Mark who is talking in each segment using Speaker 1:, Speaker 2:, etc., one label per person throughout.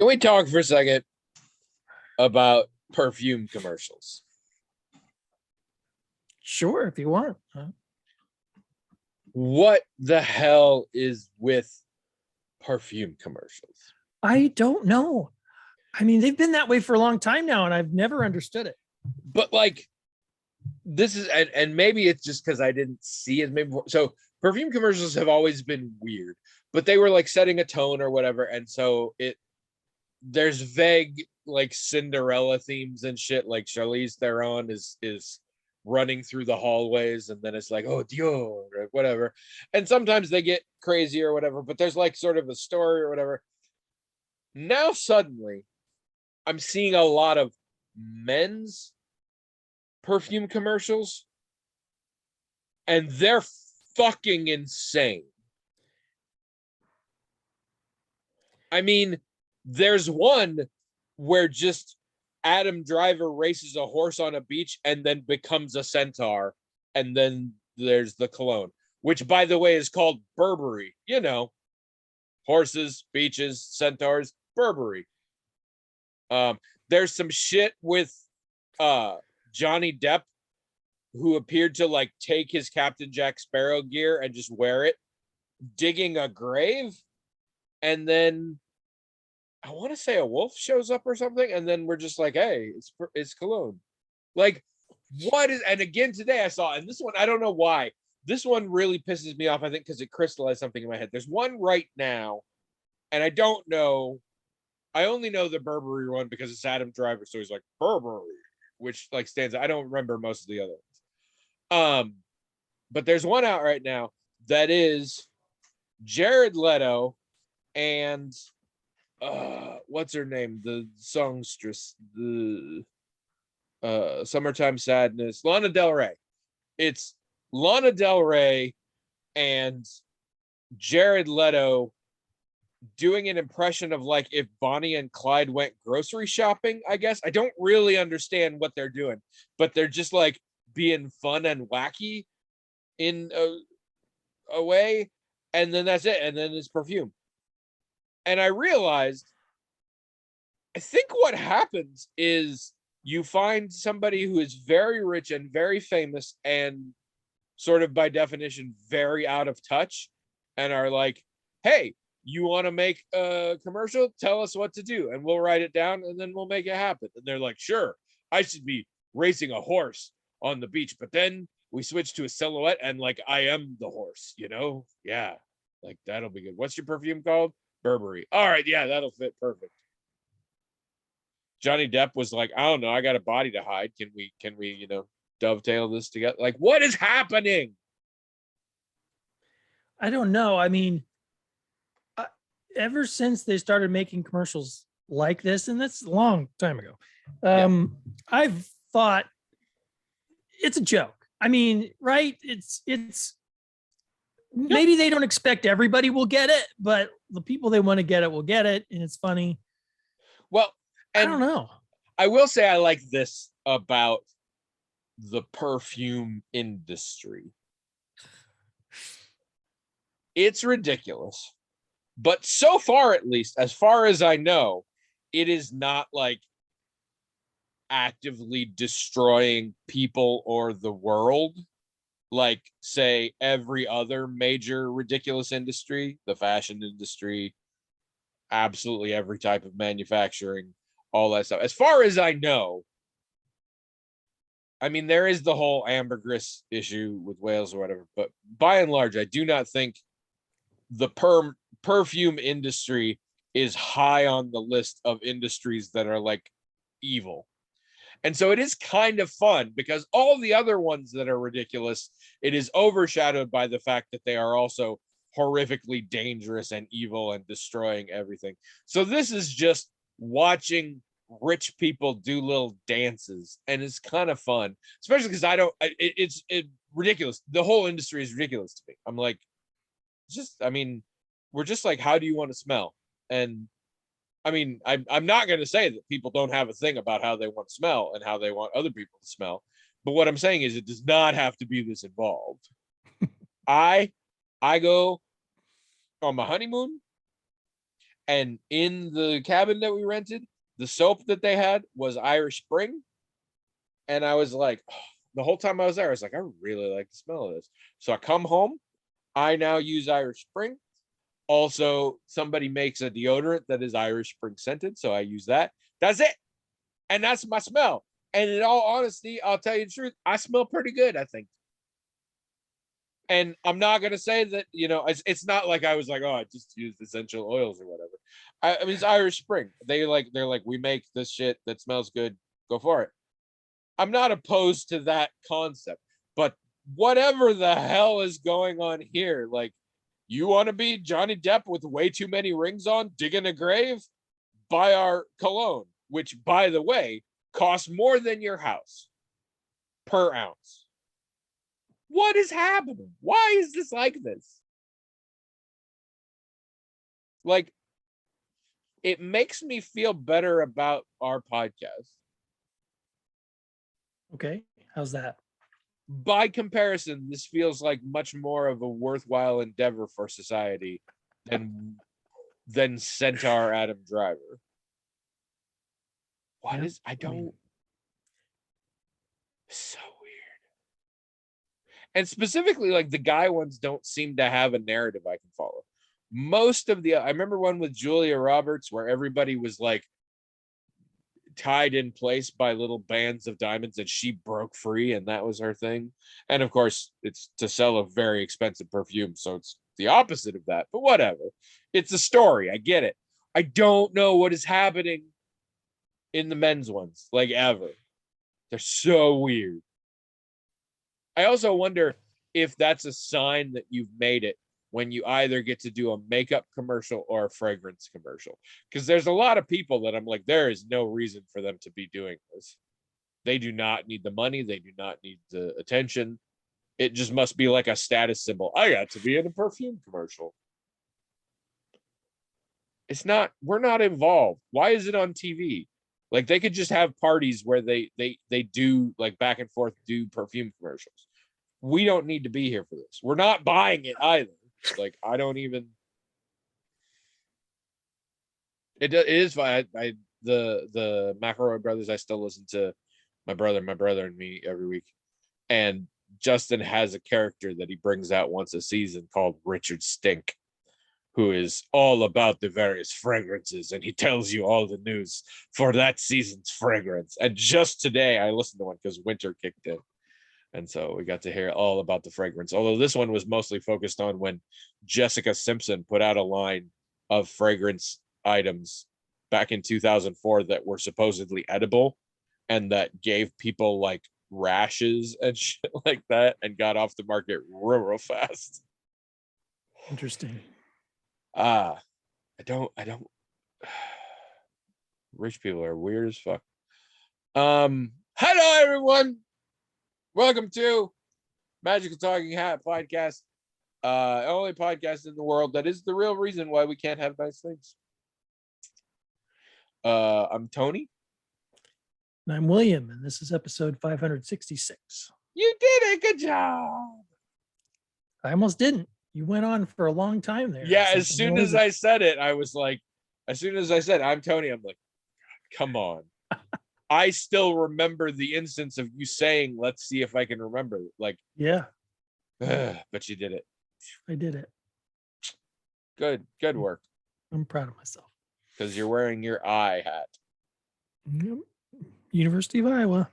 Speaker 1: Can we talk for a second about perfume commercials?
Speaker 2: Sure, if you want.
Speaker 1: What the hell is with perfume commercials?
Speaker 2: I don't know. I mean, they've been that way for a long time now, and I've never understood it.
Speaker 1: But like, this is, and maybe it's just because I didn't see it. Maybe so. Perfume commercials have always been weird, but they were like setting a tone or whatever, and so there's vague like Cinderella themes and shit. Like Charlize Theron is running through the hallways, and then it's like, oh Dior or whatever. And sometimes they get crazy or whatever, but there's like sort of a story or whatever. Now suddenly, I'm seeing a lot of men's perfume commercials, and they're fucking insane. I mean, there's one where just Adam Driver races a horse on a beach and then becomes a centaur. And then there's the cologne, which, by the way, is called Burberry. You know, horses, beaches, centaurs, Burberry. There's some shit with Johnny Depp, who appeared to like take his Captain Jack Sparrow gear and just wear it, digging a grave, and then I want to say a wolf shows up or something, and then we're just like, hey, it's cologne. Like, what is? And again today I saw, and this one I don't know why. This one really pisses me off. I think because it crystallized something in my head. There's one right now, and I don't know. I only know the Burberry one because it's Adam Driver, so he's like Burberry, which like stands. I don't remember most of the other ones. But there's one out right now that is Jared Leto and what's her name? The songstress, the Summertime Sadness, Lana Del Rey. It's Lana Del Rey and Jared Leto doing an impression of like if Bonnie and Clyde went grocery shopping, I guess. I don't really understand what they're doing, but they're just like being fun and wacky in a way, and then that's it, and then it's perfume. And I realized, I think what happens is you find somebody who is very rich and very famous and sort of by definition very out of touch, and are like, hey, you want to make a commercial? Tell us what to do and we'll write it down and then we'll make it happen. And they're like, sure, I should be racing a horse on the beach, but then we switch to a silhouette and like I am the horse, you know? Yeah, like that'll be good. What's your perfume called? Burberry. All right, yeah, that'll fit perfect. Johnny Depp was like, I don't know, I got a body to hide. Can we, you know, dovetail this together? Like, what is happening?
Speaker 2: I don't know. I mean, ever since they started making commercials like this, and that's a long time ago, I've thought it's a joke. I mean, right? It's maybe they don't expect everybody will get it, but the people they want to get it will get it, and it's funny.
Speaker 1: Well,
Speaker 2: I don't know.
Speaker 1: I will say I like this about the perfume industry. It's ridiculous, but so far, at least, as far as I know, it is not like actively destroying people or the world like, say, every other major ridiculous industry, the fashion industry, absolutely every type of manufacturing, all that stuff. As far as I know, I mean, there is the whole ambergris issue with whales or whatever, but by and large, I do not think the perfume industry is high on the list of industries that are like evil. And so it is kind of fun because all the other ones that are ridiculous, it is overshadowed by the fact that they are also horrifically dangerous and evil and destroying everything. So this is just watching rich people do little dances, and it's kind of fun, especially because it's ridiculous. The whole industry is ridiculous to me. I'm like, I mean, we're just like, how do you want to smell? And I mean, I'm not going to say that people don't have a thing about how they want to smell and how they want other people to smell. But what I'm saying is it does not have to be this involved. I go on my honeymoon And in the cabin that we rented, the soap that they had was Irish Spring. And I was like, oh, the whole time I was there, I was like, I really like the smell of this. So I come home. I now use Irish Spring. Also, somebody makes a deodorant that is Irish Spring scented. So I use that. That's it. And that's my smell. And in all honesty, I'll tell you the truth, I smell pretty good, I think. And I'm not going to say that, it's not like I was like, oh, I just used essential oils or whatever. I mean, it's Irish Spring. They're like, we make this shit that smells good. Go for it. I'm not opposed to that concept, but whatever the hell is going on here, like, you want to be Johnny Depp with way too many rings on, digging a grave? Buy our cologne, which, by the way, costs more than your house per ounce. What is happening? Why is this like this? Like, it makes me feel better about our podcast.
Speaker 2: Okay. How's that?
Speaker 1: By comparison, this feels like much more of a worthwhile endeavor for society than Centaur Adam Driver. So weird. And specifically, like, the guy ones don't seem to have a narrative I can follow. Most of I remember one with Julia Roberts where everybody was like tied in place by little bands of diamonds and she broke free and that was her thing. And of course, it's to sell a very expensive perfume, so it's the opposite of that, but whatever. It's a story. I get it. I don't know what is happening in the men's ones, like, ever. They're so weird. I also wonder if that's a sign that you've made it when you either get to do a makeup commercial or a fragrance commercial. Because there's a lot of people that I'm like, there is no reason for them to be doing this. They do not need the money. They do not need the attention. It just must be like a status symbol. I got to be in a perfume commercial. It's not, we're not involved. Why is it on TV? Like, they could just have parties where they do, like, back and forth, do perfume commercials. We don't need to be here for this. We're not buying it either. Like, I don't even. It is fine. The McElroy brothers, I still listen to my brother and me every week. And Justin has a character that he brings out once a season called Richard Stink, who is all about the various fragrances, and he tells you all the news for that season's fragrance. And just today I listened to one because winter kicked in. And so we got to hear all about the fragrance. Although this one was mostly focused on when Jessica Simpson put out a line of fragrance items back in 2004 that were supposedly edible and that gave people like rashes and shit like that and got off the market real fast.
Speaker 2: Interesting.
Speaker 1: I don't rich people are weird as fuck. Hello everyone. Welcome to Magical Talking Hat Podcast. Only podcast in the world that is the real reason why we can't have nice things. I'm Tony.
Speaker 2: And I'm William, and this is episode 566.
Speaker 1: You did a good job.
Speaker 2: I almost didn't. You went on for a long time there.
Speaker 1: Yeah, as soon as I said it, I was like, as soon as I said I'm Tony, I'm like, come on. I still remember the instance of you saying, let's see if I can remember. Like,
Speaker 2: yeah.
Speaker 1: But you did it.
Speaker 2: I did it.
Speaker 1: Good work.
Speaker 2: I'm proud of myself.
Speaker 1: Because you're wearing your eye hat.
Speaker 2: Yep. University of Iowa.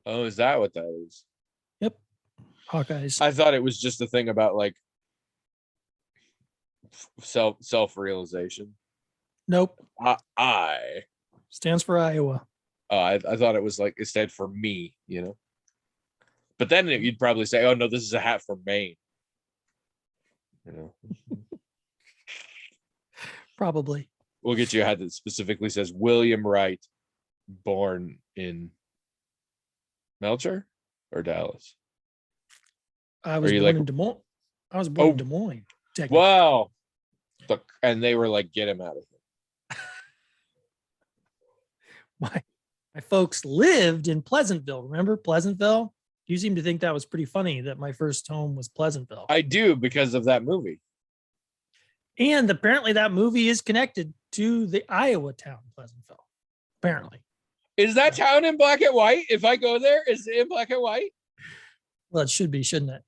Speaker 1: Oh, is that what that is?
Speaker 2: Yep. Hawkeyes.
Speaker 1: I thought it was just a thing about like self-realization.
Speaker 2: Nope.
Speaker 1: I
Speaker 2: stands for Iowa.
Speaker 1: I thought it was like it stood for me, you know. But then you'd probably say, "Oh no, this is a hat from Maine." You know.
Speaker 2: Probably.
Speaker 1: We'll get you a hat that specifically says William Wright, born in Melcher or Dallas.
Speaker 2: I was born in Des Moines. I was born in Des Moines.
Speaker 1: Wow. And they were like, "Get him out of here."
Speaker 2: My folks lived in Pleasantville. Remember Pleasantville? You seem to think that was pretty funny that my first home was Pleasantville.
Speaker 1: I do, because of that movie.
Speaker 2: And apparently that movie is connected to the Iowa town, Pleasantville, apparently.
Speaker 1: Is that town in black and white? If I go there, is it in black and white?
Speaker 2: Well, it should be, shouldn't it?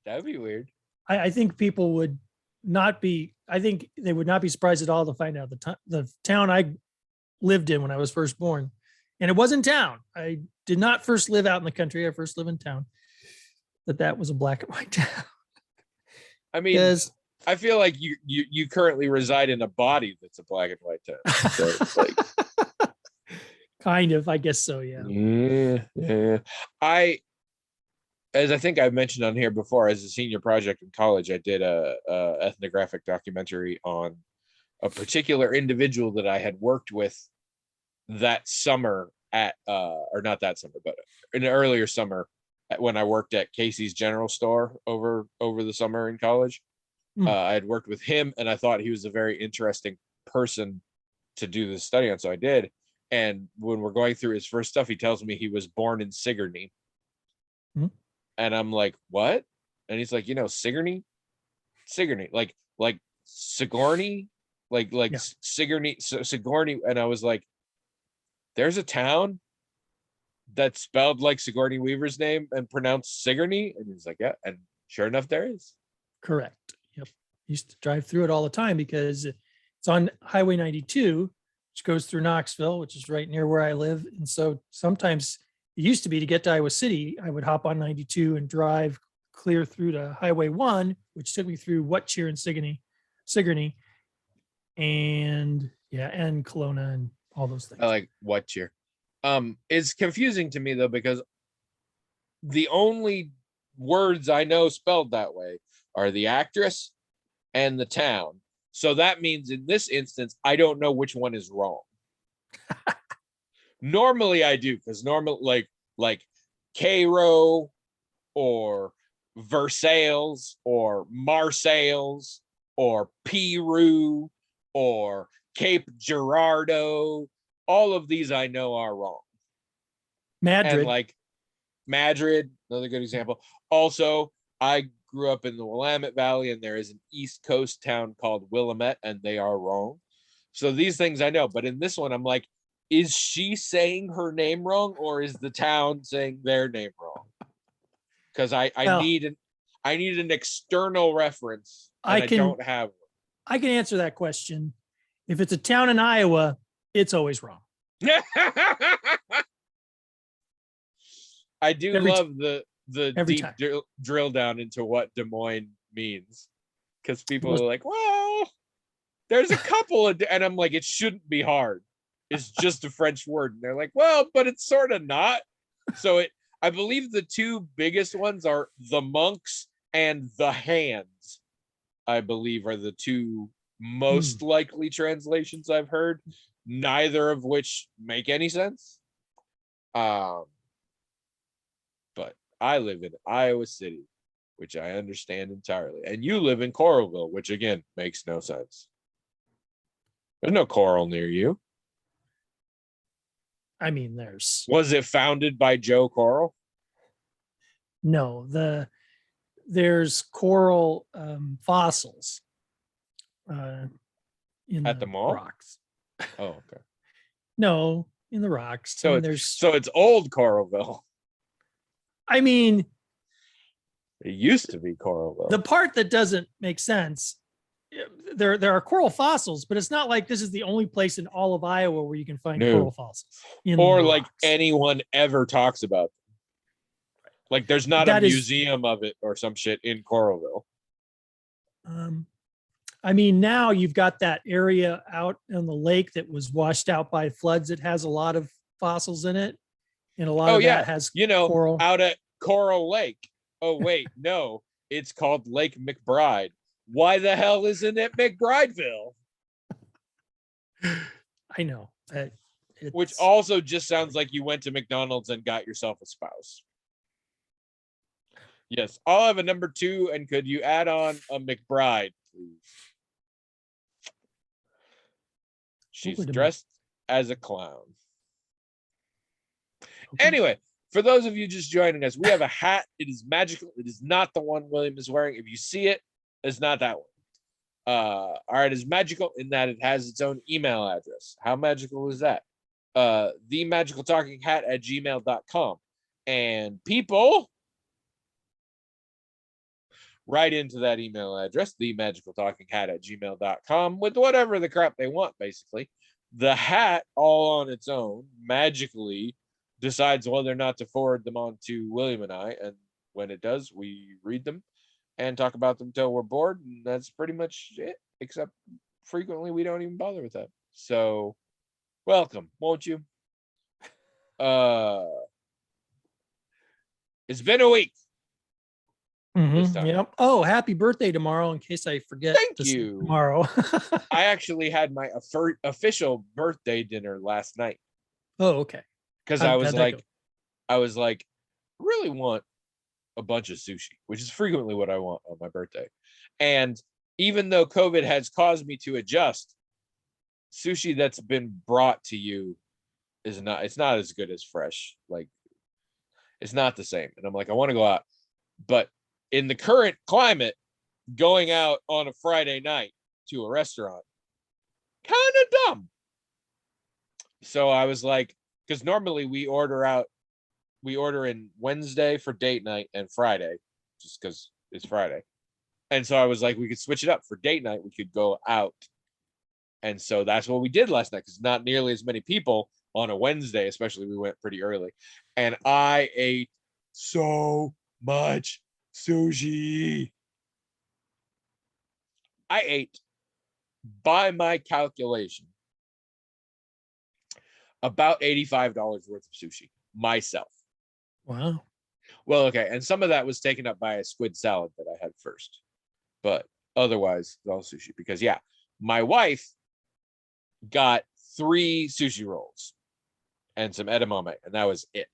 Speaker 1: That'd be weird.
Speaker 2: I think people would not be, I think they would not be surprised at all to find out the town I lived in when I was first born. And it wasn't town. I did not first live out in the country. I first lived in town. That was a black and white town.
Speaker 1: I mean,
Speaker 2: Because
Speaker 1: I feel like you currently reside in a body that's a black and white town. So it's like
Speaker 2: kind of, I guess so, yeah.
Speaker 1: yeah. As I think I've mentioned on here before, as a senior project in college, I did a ethnographic documentary on a particular individual that I had worked with that summer at or not that summer, but in an earlier summer when I worked at Casey's General Store over the summer in college. I had worked with him, and I thought he was a very interesting person to do this study on, so I did. And when we're going through his first stuff, he tells me he was born in Sigourney. And I'm like, what? And he's like, Sigourney, like Sigourney, like Sigourney. And I was like, there's a town that's spelled like Sigourney Weaver's name and pronounced Sigourney. And he's like, yeah. And sure enough, there is.
Speaker 2: Correct. Yep. Used to drive through it all the time because it's on Highway 92, which goes through Knoxville, which is right near where I live. And so sometimes it used to be to get to Iowa City, I would hop on 92 and drive clear through to Highway 1, which took me through Whatcheer and Sigourney, and Kelowna and all those things.
Speaker 1: I like Whatcheer. It's confusing to me though, because the only words I know spelled that way are the actress and the town. So that means in this instance, I don't know which one is wrong. Normally I do, because like Cairo or Versailles or Marseilles or Peru or Cape Girardeau, all of these I know are wrong.
Speaker 2: Madrid.
Speaker 1: And like Madrid, another good example. Also, I grew up in the Willamette Valley, and there is an East Coast town called Willamette, and they are wrong. So these things I know, but in this one, I'm like, is she saying her name wrong, or is the town saying their name wrong? Because I need an external reference, and I don't have one.
Speaker 2: I can answer that question. If it's a town in Iowa, it's always wrong.
Speaker 1: I do love the deep drill down into what Des Moines means, because people are like, well, there's a couple of, and I'm like, it shouldn't be hard. It's just a French word. And they're like, well, but it's sort of not. So I believe the two biggest ones are the monks and the hands, I believe, are the two most likely translations I've heard, neither of which make any sense. But I live in Iowa City, which I understand entirely. And you live in Coralville, which again makes no sense. There's no coral near you.
Speaker 2: I mean,
Speaker 1: Was it founded by Joe Coral?
Speaker 2: No, there's coral fossils in
Speaker 1: at the mall
Speaker 2: rocks.
Speaker 1: Oh, okay.
Speaker 2: No, in the rocks.
Speaker 1: So it's old Coralville.
Speaker 2: I mean,
Speaker 1: it used to be Coralville.
Speaker 2: The part that doesn't make sense, there are coral fossils, but it's not like this is the only place in all of Iowa where you can find coral fossils.
Speaker 1: Or like anyone ever talks about them. Like there's not a museum of it or some shit in Coralville.
Speaker 2: I mean, now you've got that area out on the lake that was washed out by floods. It has a lot of fossils in it. And a lot of that has coral.
Speaker 1: Out at Coral Lake. Oh, wait, no, it's called Lake McBride. Why the hell isn't it McBrideville?
Speaker 2: I know.
Speaker 1: Which also just sounds like you went to McDonald's and got yourself a spouse. Yes, I'll have a number 2, and could you add on a McBride, please? She's dressed as a clown. Okay. Anyway, for those of you just joining us, we have a hat. It is magical. It is not the one William is wearing. If you see it, it's not that one. All right, is magical in that it has its own email address. How magical is that? themagicaltalkinghat@gmail.com. And people write into that email address, themagicaltalkinghat@gmail.com, with whatever the crap they want, basically. The hat, all on its own, magically decides whether or not to forward them on to William and I. And when it does, we read them and talk about them till we're bored. And that's pretty much it, except frequently we don't even bother with that. So welcome, won't you? It's been a week. This time.
Speaker 2: Yep. Oh, happy birthday tomorrow, in case I forget.
Speaker 1: Thank you.
Speaker 2: Tomorrow.
Speaker 1: I actually had my official birthday dinner last night
Speaker 2: Oh, okay.
Speaker 1: because I was like, really want a bunch of sushi, which is frequently what I want on my birthday. And even though COVID has caused me to adjust, sushi that's been brought to you it's not as good as fresh. Like, it's not the same. And I'm like, I want to go out. But in the current climate, going out on a Friday night to a restaurant, kind of dumb. So I was like, because normally we order in Wednesday for date night and Friday, just because it's Friday. And so I was like, we could switch it up for date night. We could go out. And so that's what we did last night, because not nearly as many people on a Wednesday, especially we went pretty early. And I ate so much sushi. I ate, by my calculation, about $85 worth of sushi myself.
Speaker 2: Wow.
Speaker 1: Well, okay. And some of that was taken up by a squid salad that I had first. But otherwise, it's all sushi. Because, yeah, my wife got 3 sushi rolls and some edamame, and that was it.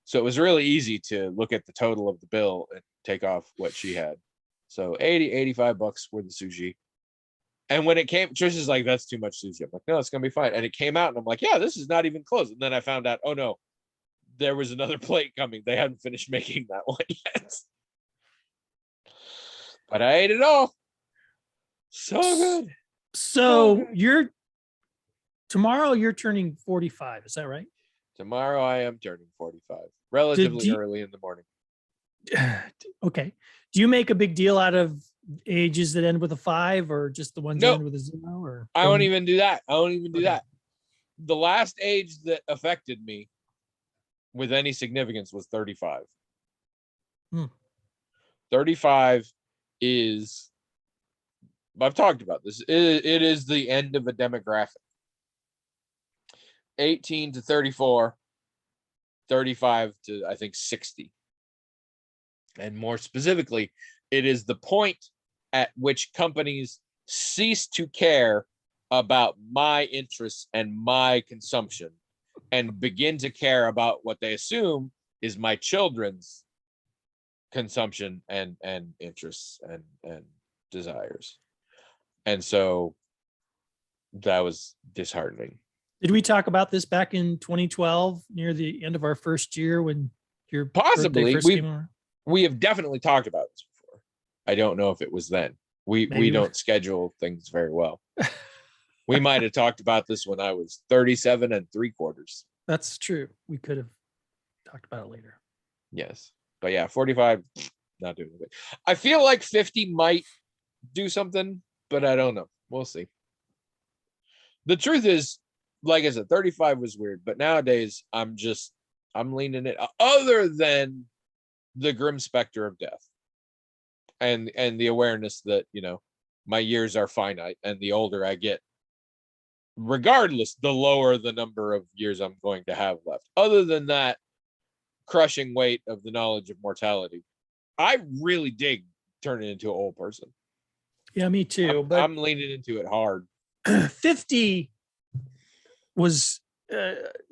Speaker 1: So it was really easy to look at the total of the bill and take off what she had. So $85 worth of sushi. And when it came, Trish is like, that's too much sushi. I'm like, no, it's going to be fine. And it came out, and I'm like, yeah, this is not even close. And then I found out, oh, no, there was another plate coming. They hadn't finished making that one yet. But I ate it all. So good.
Speaker 2: So tomorrow you're turning 45. Is that right?
Speaker 1: Tomorrow I am turning 45, relatively early in the morning.
Speaker 2: Okay. Do you make a big deal out of ages that end with a 5, or just the ones that end with a 0? Or
Speaker 1: I don't even do that. That. The last age that affected me with any significance was 35. 35 is, I've talked about this. It is the end of a demographic. 18 to 34, 35 to, I think, 60. And more specifically, it is the point at which companies cease to care about my interests and my consumption and begin to care about what they assume is my children's consumption and interests and desires. And so that was disheartening.
Speaker 2: Did we talk about this back in 2012 near the end of our first year when your
Speaker 1: possibly
Speaker 2: first came around?
Speaker 1: We have definitely talked about this before. I don't know if it was then. We don't schedule things very well. We might have talked about this when I was 37 3/4.
Speaker 2: That's true. We could have talked about it later.
Speaker 1: Yes. But yeah, 45, not doing it. I feel like 50 might do something, but I don't know. We'll see. The truth is, like I said, 35 was weird, but nowadays I'm leaning it, other than the grim specter of death and the awareness that, my years are finite, and the older I get, regardless, the lower the number of years I'm going to have left. Other than that crushing weight of the knowledge of mortality, I really dig turning into an old person.
Speaker 2: Yeah, me too. But
Speaker 1: I'm leaning into it hard.
Speaker 2: 50 was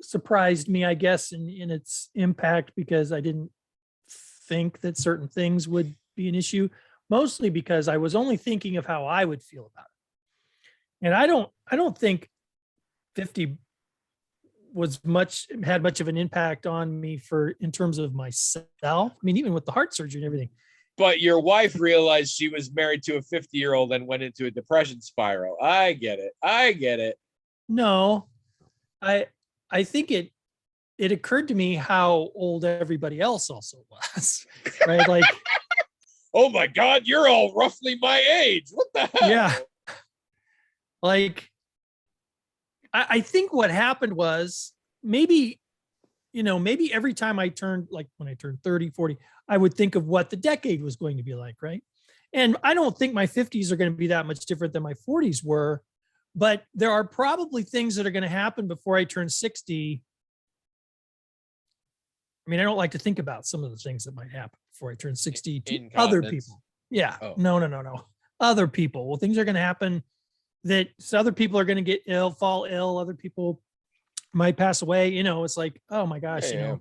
Speaker 2: surprised me, I guess, in its impact, because I didn't think that certain things would be an issue, mostly because I was only thinking of how I would feel about it. And I don't think 50 had much of an impact on me in terms of myself. I mean, even with the heart surgery and everything,
Speaker 1: But your wife realized she was married to a 50-year-old and went into a depression spiral. I get it. I get it.
Speaker 2: No, I I think it occurred to me how old everybody else also was, right? Like,
Speaker 1: Oh my God, you're all roughly my age. What the hell?
Speaker 2: yeah, like I think what happened was maybe, maybe every time I turned, like when I turned 30, 40, I would think of what the decade was going to be like, right? And I don't think my 50s are going to be that much different than my 40s were, but there are probably things that are going to happen before I turn 60. I mean, I don't like to think about some of the things that might happen before I turn 60 to other
Speaker 1: Incontinence.
Speaker 2: people. Yeah.
Speaker 1: Oh.
Speaker 2: No. Other people. Well, things are going to happen that so other people are going to get ill, fall ill. Other people might pass away. It's like, oh my gosh,
Speaker 1: Yeah.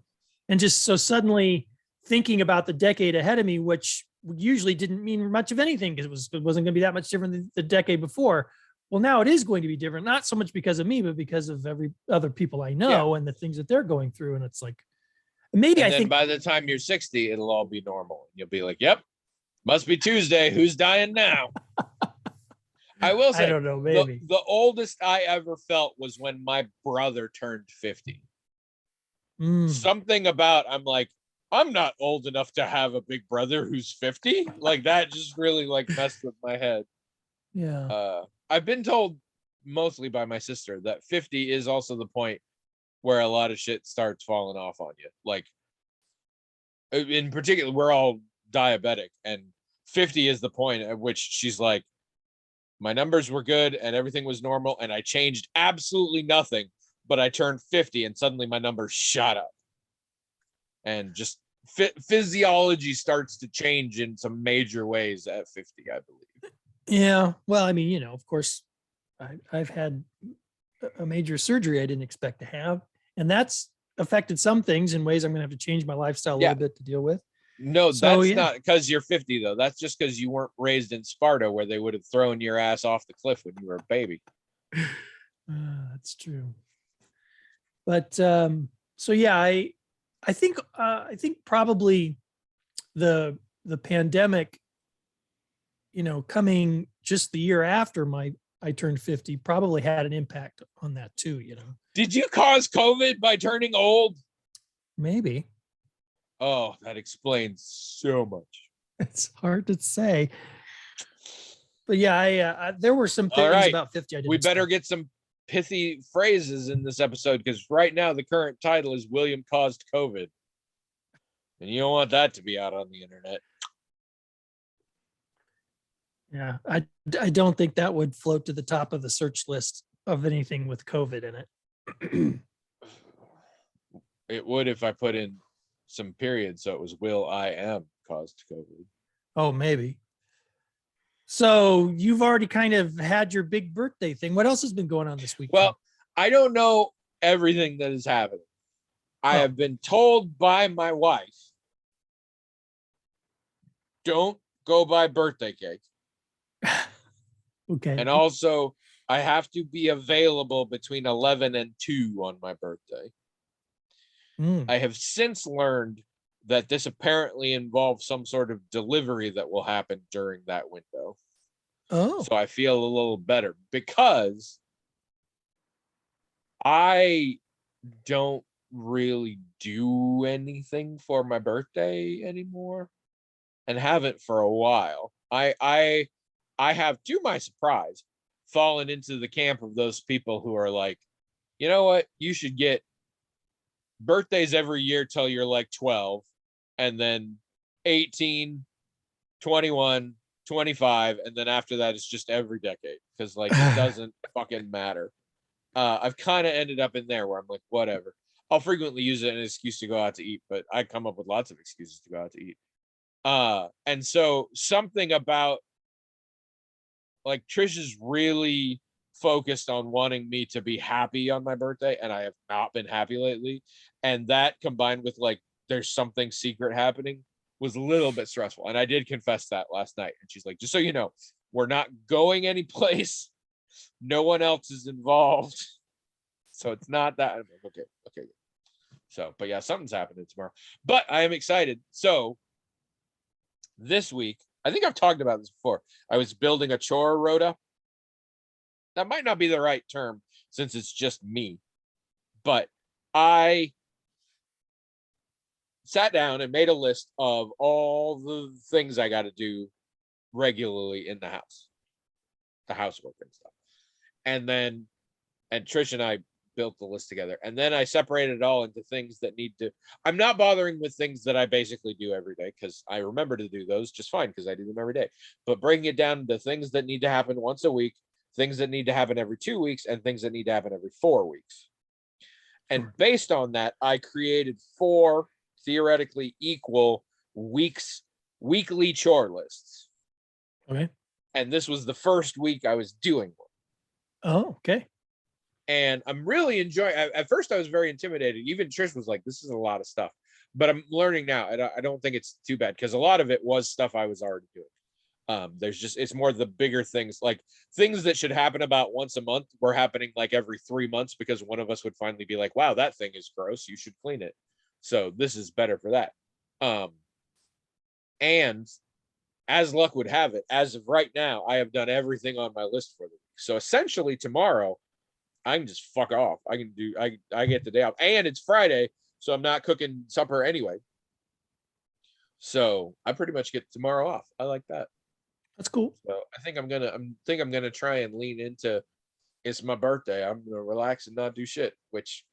Speaker 2: and just so suddenly thinking about the decade ahead of me, which usually didn't mean much of anything because it wasn't going to be that much different than the decade before. Well, now it is going to be different, not so much because of me, but because of every other people I know and the things that they're going through. And it's like, maybe
Speaker 1: And
Speaker 2: I
Speaker 1: then
Speaker 2: think
Speaker 1: by the time you're 60, it'll all be normal. You'll be like, yep, must be Tuesday. Who's dying now? I will say,
Speaker 2: I don't know, maybe.
Speaker 1: the oldest I ever felt was when my brother turned 50. Something about, I'm like, I'm not old enough to have a big brother who's 50. Like that just really like messed with my head.
Speaker 2: Yeah.
Speaker 1: I've been told mostly by my sister that 50 is also the point where a lot of shit starts falling off on you. Like in particular, we're all diabetic, and 50 is the point at which she's like, my numbers were good and everything was normal, and I changed absolutely nothing, but I turned 50 and suddenly my numbers shot up. And just physiology starts to change in some major ways at 50, I believe.
Speaker 2: Yeah. Well, I mean, of course, I've had a major surgery I didn't expect to have, and that's affected some things in ways I'm going to have to change my lifestyle a little bit to deal with.
Speaker 1: No,
Speaker 2: So,
Speaker 1: that's not because you're 50, though. That's just because you weren't raised in Sparta, where they would have thrown your ass off the cliff when you were a baby.
Speaker 2: That's true. But so yeah, I think probably the pandemic, coming just the year after I turned 50 probably had an impact on that too.
Speaker 1: Did you cause COVID by turning old?
Speaker 2: Maybe.
Speaker 1: Oh, that explains so much.
Speaker 2: It's hard to say. But yeah, there were some things about 50 I didn't
Speaker 1: We better
Speaker 2: expect.
Speaker 1: get some pithy phrases in this episode, because right now the current title is William Caused COVID. And you don't want that to be out on the internet.
Speaker 2: Yeah, I don't think that would float to the top of the search list of anything with COVID in it.
Speaker 1: It would if I put in some periods, so it was Will I am caused COVID.
Speaker 2: Oh, maybe. So you've already kind of had your big birthday thing. What else has been going on this week?
Speaker 1: Well, I don't know everything that is happening. I have been told by my wife, don't go buy birthday cake.
Speaker 2: Okay.
Speaker 1: And also, I have to be available between 11 and 2 on my birthday. I have since learned that this apparently involves some sort of delivery that will happen during that window.
Speaker 2: Oh.
Speaker 1: So I feel a little better because I don't really do anything for my birthday anymore, and haven't for a while. I have, to my surprise, fallen into the camp of those people who are like, you know what, you should get birthdays every year till you're like 12, and then 18, 21, 25, and then after that it's just every decade, because like it doesn't fucking matter. I've kind of ended up in there where I'm like, whatever. I'll frequently use it as an excuse to go out to eat, but I come up with lots of excuses to go out to eat. And so something about like Trish is really focused on wanting me to be happy on my birthday, and I have not been happy lately. And that combined with like there's something secret happening was a little bit stressful. And I did confess that last night. And she's like, just so you know, we're not going anyplace. No one else is involved. So it's not that. I'm like, okay. So, but yeah, something's happening tomorrow. But I am excited. So this week, I think I've talked about this before. I was building a chore rota. That might not be the right term since it's just me, but I sat down and made a list of all the things I got to do regularly in the house, the housework and stuff. And Trish and I built the list together. And then I separated it all into things that need to, I'm not bothering with things that I basically do every day because I remember to do those just fine because I do them every day. But bringing it down to things that need to happen once a week, things that need to happen every 2 weeks, and things that need to happen every 4 weeks. And based on that, I created 4 theoretically equal weekly chore lists.
Speaker 2: Okay.
Speaker 1: And this was the first week I was doing one.
Speaker 2: Oh, okay.
Speaker 1: And I'm really enjoying. At first, I was very intimidated. Even Trish was like, "This is a lot of stuff," but I'm learning now. I don't think it's too bad because a lot of it was stuff I was already doing. It's more the bigger things, like things that should happen about once a month were happening like every 3 months because one of us would finally be like, "Wow, that thing is gross. You should clean it." So this is better for that. And as luck would have it, as of right now, I have done everything on my list for the week. So essentially, tomorrow I can just fuck off. I get the day off, and it's Friday, so I'm not cooking supper anyway. So I pretty much get tomorrow off. I like that.
Speaker 2: That's cool.
Speaker 1: So I think I'm gonna try and lean into. It's my birthday. I'm gonna relax and not do shit, which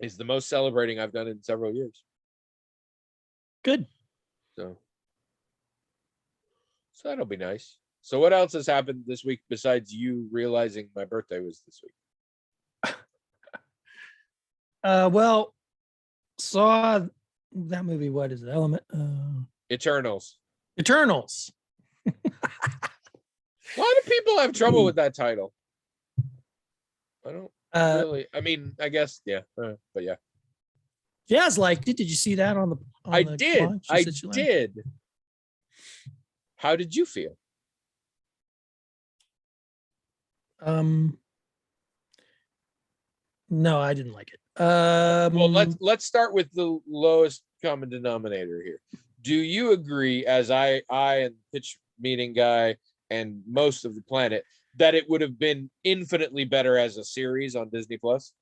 Speaker 1: is the most celebrating I've done in several years.
Speaker 2: Good.
Speaker 1: So that'll be nice. So what else has happened this week besides you realizing my birthday was this week?
Speaker 2: Well, saw that movie. What is it?
Speaker 1: Eternals.
Speaker 2: Eternals.
Speaker 1: A lot of people have trouble with that title. I don't really. I mean, I guess yeah, but yeah.
Speaker 2: Jazz liked it. Did you see that on the?
Speaker 1: I did. I did. How did you feel?
Speaker 2: No, I didn't like it.
Speaker 1: Well, let's start with the lowest common denominator here. Do you agree, as I and pitch meeting guy and most of the planet, that it would have been infinitely better as a series on Disney Plus?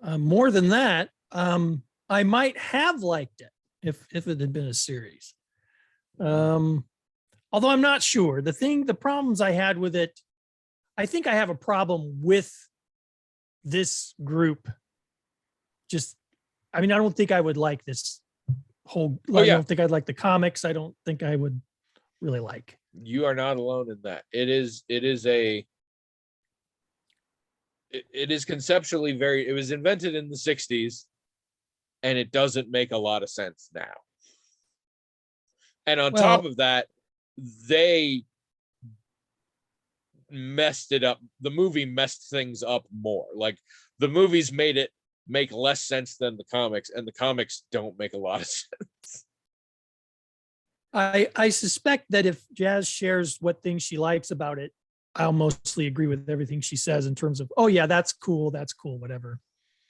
Speaker 2: More than that, I might have liked it if it had been a series. Although I'm not sure. The problems I had with it, I think I have a problem with this group. I don't think I would like this whole. I don't think I'd like the comics. I don't think I would really like.
Speaker 1: You are not alone in that. It is conceptually it was invented in the 60s and it doesn't make a lot of sense now. And on top of that, they messed it up. The movie messed things up more. Like the movies made it make less sense than the comics, and the comics don't make a lot of sense.
Speaker 2: I suspect that if Jazz shares what things she likes about it, I'll mostly agree with everything she says in terms of, oh yeah, that's cool, whatever.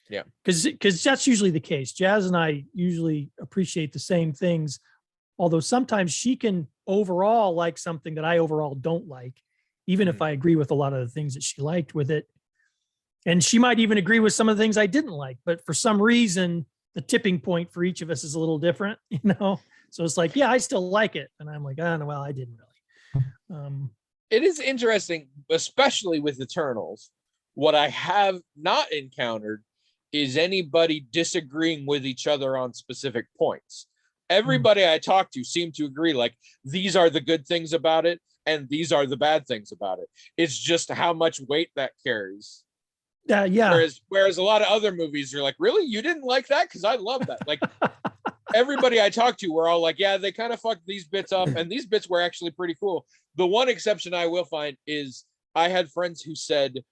Speaker 1: Yeah.
Speaker 2: Because that's usually the case. Jazz and I usually appreciate the same things, although sometimes she can overall like something that I overall don't like, even if I agree with a lot of the things that she liked with it. And she might even agree with some of the things I didn't like, but for some reason, the tipping point for each of us is a little different, So it's like, yeah, I still like it. And I'm like, oh, no, well, I didn't really.
Speaker 1: It is interesting, especially with Eternals. What I have not encountered is anybody disagreeing with each other on specific points. Everybody I talk to seemed to agree, like, these are the good things about it, and these are the bad things about it. It's just how much weight that carries.
Speaker 2: Yeah.
Speaker 1: Whereas a lot of other movies, you're like, really? You didn't like that? Because I love that. Like, everybody I talked to were all like, yeah, they kind of fucked these bits up, and these bits were actually pretty cool. The one exception I will find is I had friends who said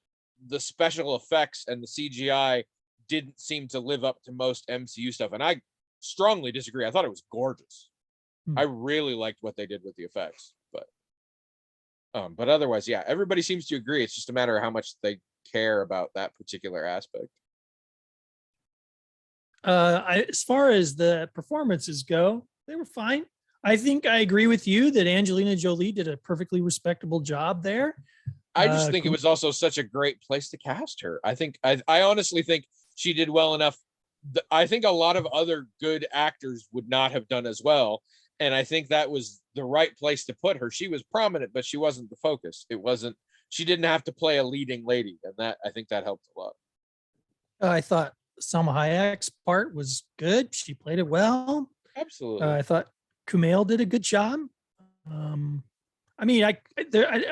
Speaker 1: the special effects and the CGI didn't seem to live up to most MCU stuff, and I strongly disagree. I thought it was gorgeous. I really liked what they did with the effects, but otherwise, yeah, everybody seems to agree. It's just a matter of how much they care about that particular aspect.
Speaker 2: As far as the performances go, they were fine. I think I agree with you that Angelina Jolie did a perfectly respectable job there.
Speaker 1: I just think it was also such a great place to cast her. I honestly think she did well enough. I think a lot of other good actors would not have done as well. And I think that was the right place to put her. She was prominent, but she wasn't the focus. It wasn't, she didn't have to play a leading lady. And that, I think that helped a lot.
Speaker 2: I thought Salma Hayek's part was good. She played it well.
Speaker 1: Absolutely.
Speaker 2: I thought Kumail did a good job. I mean, I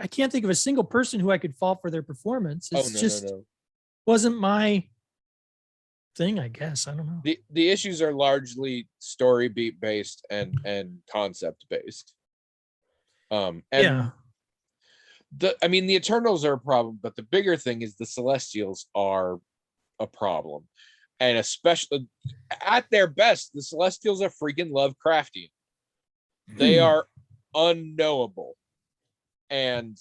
Speaker 2: can't think of a single person who I could fault for their performance. It's just wasn't my thing, I guess. I don't know.
Speaker 1: The issues are largely story beat based and concept based. And
Speaker 2: Yeah.
Speaker 1: I mean, the Eternals are a problem, but the bigger thing is the Celestials are a problem. And especially at their best, the Celestials are freaking Lovecraftian. They are unknowable. And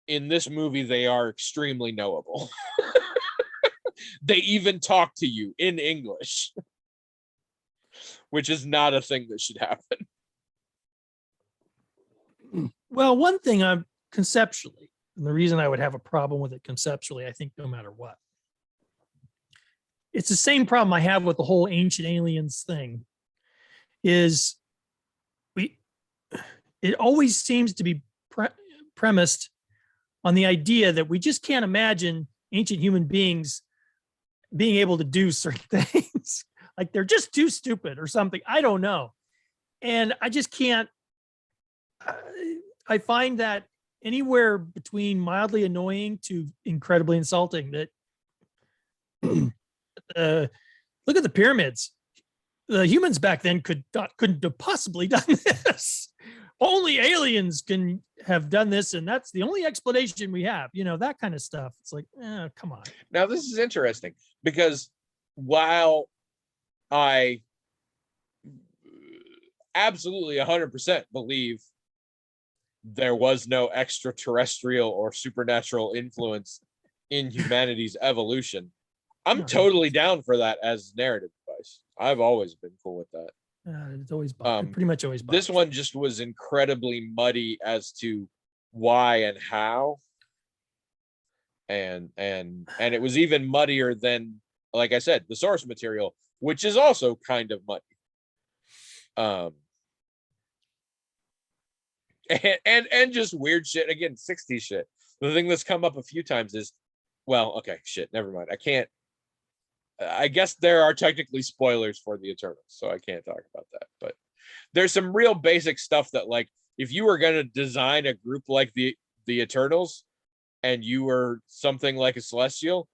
Speaker 1: in this movie, they are extremely knowable. They even talk to you in English, which is not a thing that should happen.
Speaker 2: Well, one thing I'm conceptually, and the reason I would have a problem with it conceptually, I think no matter what, it's the same problem I have with the whole ancient aliens thing, is it always seems to be premised on the idea that we just can't imagine ancient human beings being able to do certain things. Like they're just too stupid or something. I don't know. And I just can't. I find that anywhere between mildly annoying to incredibly insulting. That look at the pyramids. The humans back then couldn't have possibly done this. Only aliens can have done this, and that's the only explanation we have. You know, that kind of stuff. It's like, come on.
Speaker 1: Now, this is interesting because while I absolutely 100% believe there was no extraterrestrial or supernatural influence in humanity's evolution, I'm totally down for that as narrative device. I've always been cool with that.
Speaker 2: It's always pretty much always.
Speaker 1: This one just was incredibly muddy as to why and how, and it was even muddier than, like I said, the source material, which is also kind of muddy. And just weird shit again, 60s shit. The thing that's come up a few times is, well, okay, shit, never mind. I guess there are technically spoilers for the Eternals, so I can't talk about that. But there's some real basic stuff that, like, if you were going to design a group like the Eternals and you were something like a Celestial,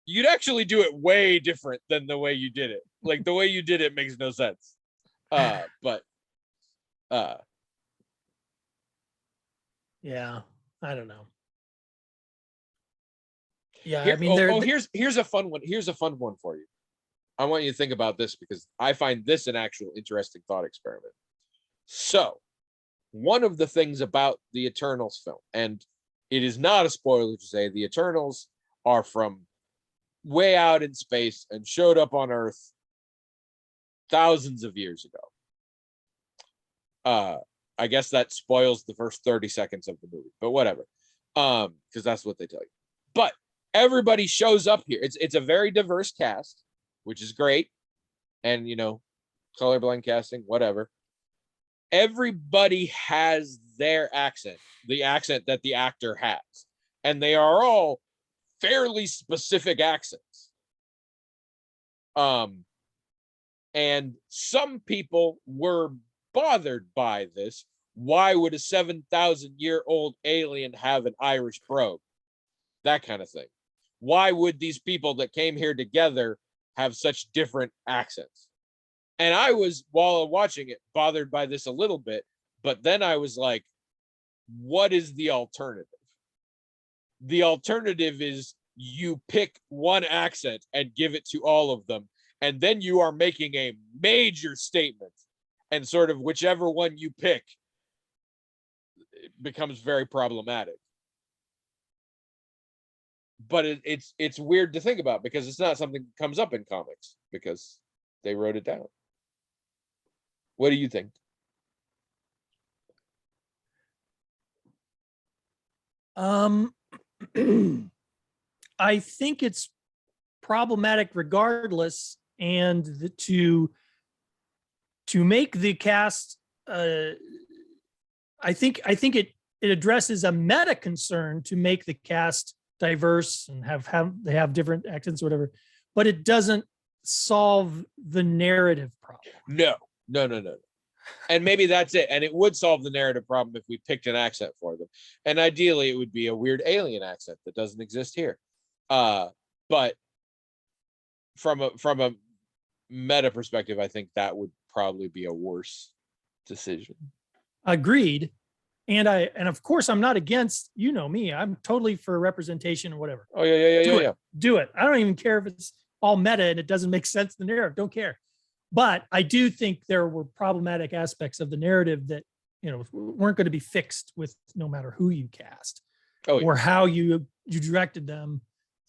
Speaker 1: you'd actually do it way different than the way you did it. Like, the way you did it makes no sense.
Speaker 2: Yeah, I don't know. Yeah,
Speaker 1: I mean, here's a fun one. Here's a fun one for you. I want you to think about this because I find this an actual interesting thought experiment. So, one of the things about the Eternals film, and it is not a spoiler to say the Eternals are from way out in space and showed up on Earth thousands of years ago. I guess that spoils the first 30 seconds of the movie, but whatever. Because that's what they tell you. But everybody shows up here. It's a very diverse cast, which is great. And, you know, colorblind casting, whatever. Everybody has their accent, the accent that the actor has. And they are all fairly specific accents. And some people were bothered by this. Why would a 7,000-year-old alien have an Irish brogue? That kind of thing. Why would these people that came here together have such different accents? And I was, while watching it, bothered by this a little bit, but then I was like, what is the alternative? The alternative is you pick one accent and give it to all of them, and then you are making a major statement, and sort of whichever one you pick becomes very problematic. But it's weird to think about because it's not something that comes up in comics because they wrote it down. What do you think?
Speaker 2: Um, I think it's problematic regardless, and to make the cast, I think it addresses a meta concern to make the cast diverse and they have different accents or whatever, but it doesn't solve the narrative problem.
Speaker 1: No. And maybe that's it. And it would solve the narrative problem if we picked an accent for them. And ideally, it would be a weird alien accent that doesn't exist here. But from a meta perspective, I think that would probably be a worse decision.
Speaker 2: Agreed. And of course I'm not against, you know me, I'm totally for representation and whatever.
Speaker 1: Oh yeah.
Speaker 2: Do it. I don't even care if it's all meta and it doesn't make sense in the narrative. Don't care. But I do think there were problematic aspects of the narrative that, you know, weren't going to be fixed with no matter who you cast or how you directed them.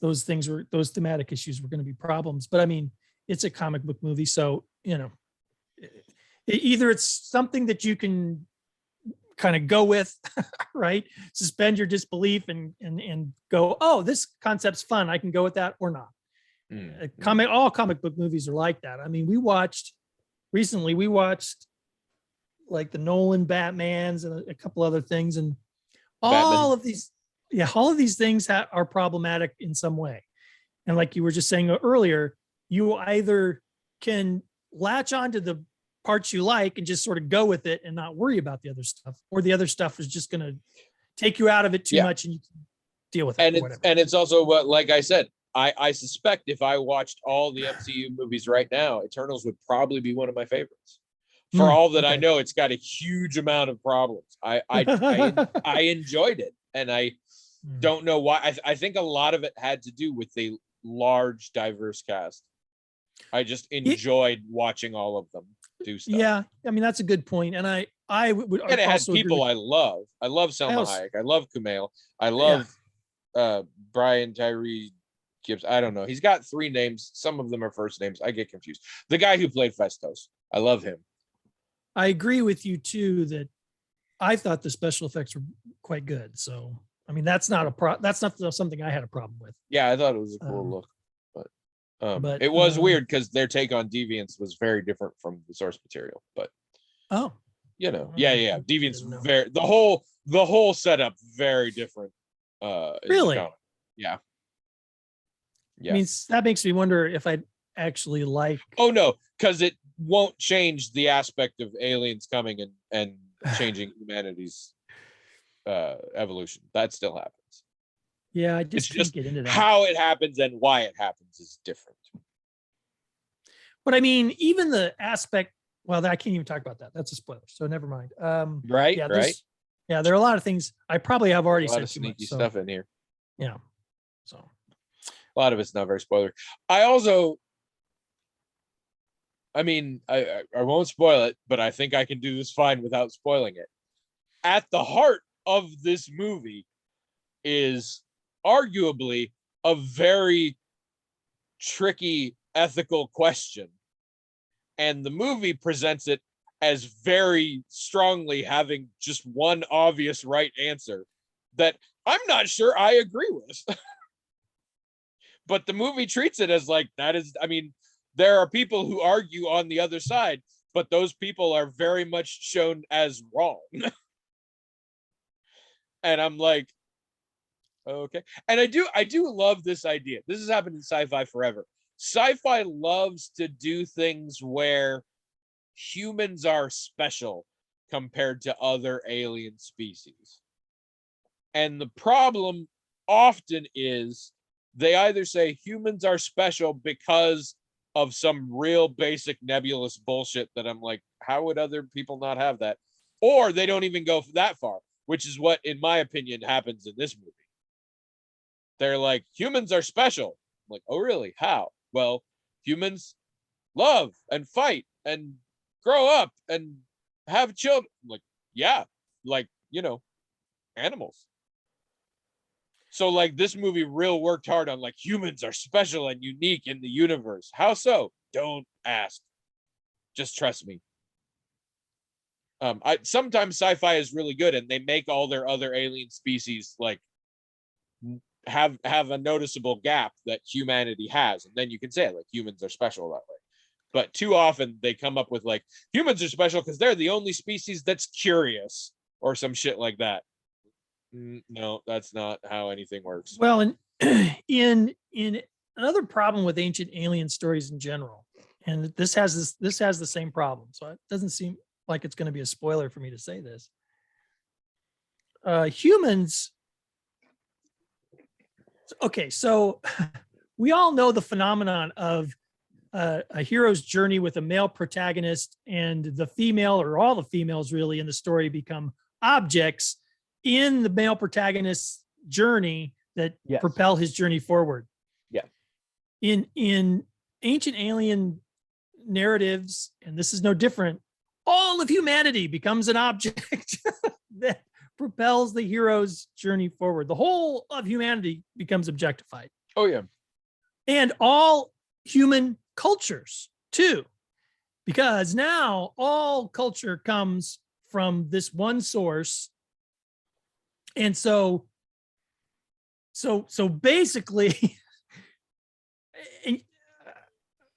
Speaker 2: Those thematic issues were going to be problems. But I mean, it's a comic book movie. So, you know, either it's something that you can kind of go with, right? Suspend your disbelief and go, oh, this concept's fun. I can go with that or not. All comic book movies are like that. I mean, we watched like the Nolan Batmans and a couple other things, and all of these things are problematic in some way. And like you were just saying earlier, you either can latch onto the parts you like and just sort of go with it and not worry about the other stuff, or the other stuff is just going to take you out of it too much and you can deal with it.
Speaker 1: And it's also what, like I said, I suspect if I watched all the MCU movies right now, Eternals would probably be one of my favorites. For all that I know, it's got a huge amount of problems. I enjoyed it, and I don't know why. I think a lot of it had to do with the large, diverse cast. I just enjoyed watching all of them do stuff.
Speaker 2: Yeah, I mean that's a good point, and I would.
Speaker 1: And it had people I love. I love Selma Hayek. I love Kumail. I love Brian Tyree Gibbs. I don't know. He's got 3 names. Some of them are first names. I get confused. The guy who played Festos. I love him.
Speaker 2: I agree with you too that I thought the special effects were quite good. So I mean that's not something I had a problem with.
Speaker 1: Yeah, I thought it was a cool look, but it was weird because their take on Deviants was very different from the source material. But you know, Deviants very the whole setup very different.
Speaker 2: Really?
Speaker 1: Yeah.
Speaker 2: I mean, that makes me wonder if I'd actually like.
Speaker 1: Oh no, because it won't change the aspect of aliens coming and changing humanity's evolution. That still happens.
Speaker 2: Yeah, I just can't get into that.
Speaker 1: How it happens and why it happens is different.
Speaker 2: But I mean, even the aspect. Well, I can't even talk about that. That's a spoiler, so never mind.
Speaker 1: Right.
Speaker 2: Yeah,
Speaker 1: right.
Speaker 2: Yeah, there are a lot of things I probably have already said. A lot of
Speaker 1: sneaky stuff in here.
Speaker 2: Yeah. So
Speaker 1: a lot of it's not very spoiler. I won't spoil it, but I think I can do this fine without spoiling it. At the heart of this movie is arguably a very tricky ethical question. And the movie presents it as very strongly having just one obvious right answer that I'm not sure I agree with. But the movie treats it as like that is, I mean, there are people who argue on the other side, but those people are very much shown as wrong. And I'm like, okay. And I do love this idea. This has happened in sci-fi forever. Sci-fi loves to do things where humans are special compared to other alien species. And the problem often is they either say humans are special because of some real basic nebulous bullshit that I'm like, how would other people not have that? Or they don't even go that far, which is what, in my opinion, happens in this movie. They're like, humans are special. I'm like, oh, really? How? Well, humans love and fight and grow up and have children. I'm like, yeah, like, you know, animals. So like this movie real worked hard on like humans are special and unique in the universe. How so? Don't ask. Just trust me. I sometimes sci-fi is really good, and they make all their other alien species like have a noticeable gap that humanity has, and then you can say like humans are special that way. But too often they come up with like humans are special because they're the only species that's curious or some shit like that. No, that's not how anything works.
Speaker 2: Well, and in another problem with ancient alien stories in general, and this has the same problem. So it doesn't seem like it's going to be a spoiler for me to say this. Humans. Okay, so we all know the phenomenon of a hero's journey with a male protagonist, and the female or all the females really in the story become objects in the male protagonist's journey that propel his journey forward.
Speaker 1: Yeah.
Speaker 2: In ancient alien narratives, and this is no different, all of humanity becomes an object that propels the hero's journey forward. The whole of humanity becomes objectified.
Speaker 1: Oh yeah.
Speaker 2: And all human cultures too, because now all culture comes from this one source. And so basically,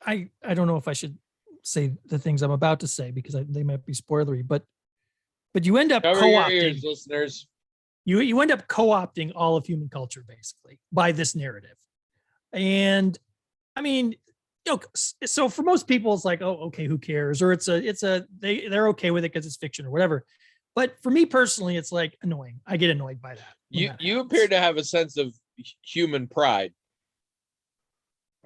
Speaker 2: I don't know if I should say the things I'm about to say because they might be spoilery, but you end up co-opting,
Speaker 1: listeners.
Speaker 2: You end up co-opting all of human culture basically by this narrative. And I mean, so for most people it's like, oh, okay, who cares? Or they're okay with it because it's fiction or whatever. But for me personally, it's like annoying. I get annoyed by that.
Speaker 1: You appear to have a sense of human pride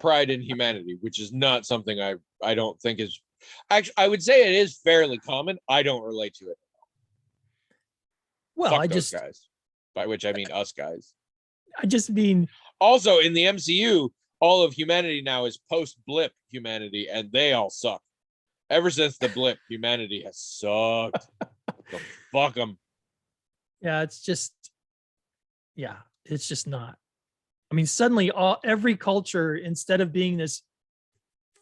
Speaker 1: in humanity, which is not something I don't think is actually, I would say it is fairly common. I don't relate to it.
Speaker 2: Well,
Speaker 1: Fuck those guys, by which I mean us guys.
Speaker 2: I just mean
Speaker 1: also in the MCU, all of humanity now is post-blip humanity, and they all suck. Ever since the blip, humanity has sucked. So fuck them.
Speaker 2: Yeah, it's just not. I mean, suddenly every culture, instead of being this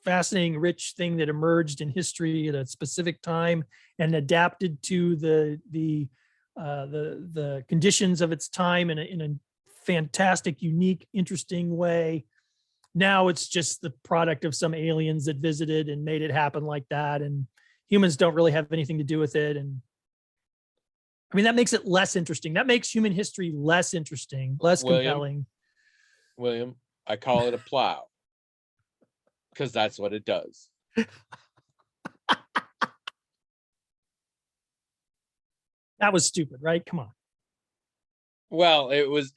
Speaker 2: fascinating, rich thing that emerged in history at a specific time and adapted to the conditions of its time in a fantastic, unique, interesting way. Now it's just the product of some aliens that visited and made it happen like that, and humans don't really have anything to do with it. And I mean, that makes it less interesting. That makes human history less interesting, less compelling.
Speaker 1: William, I call it a plow because that's what it does.
Speaker 2: That was stupid, right? Come on.
Speaker 1: Well, it was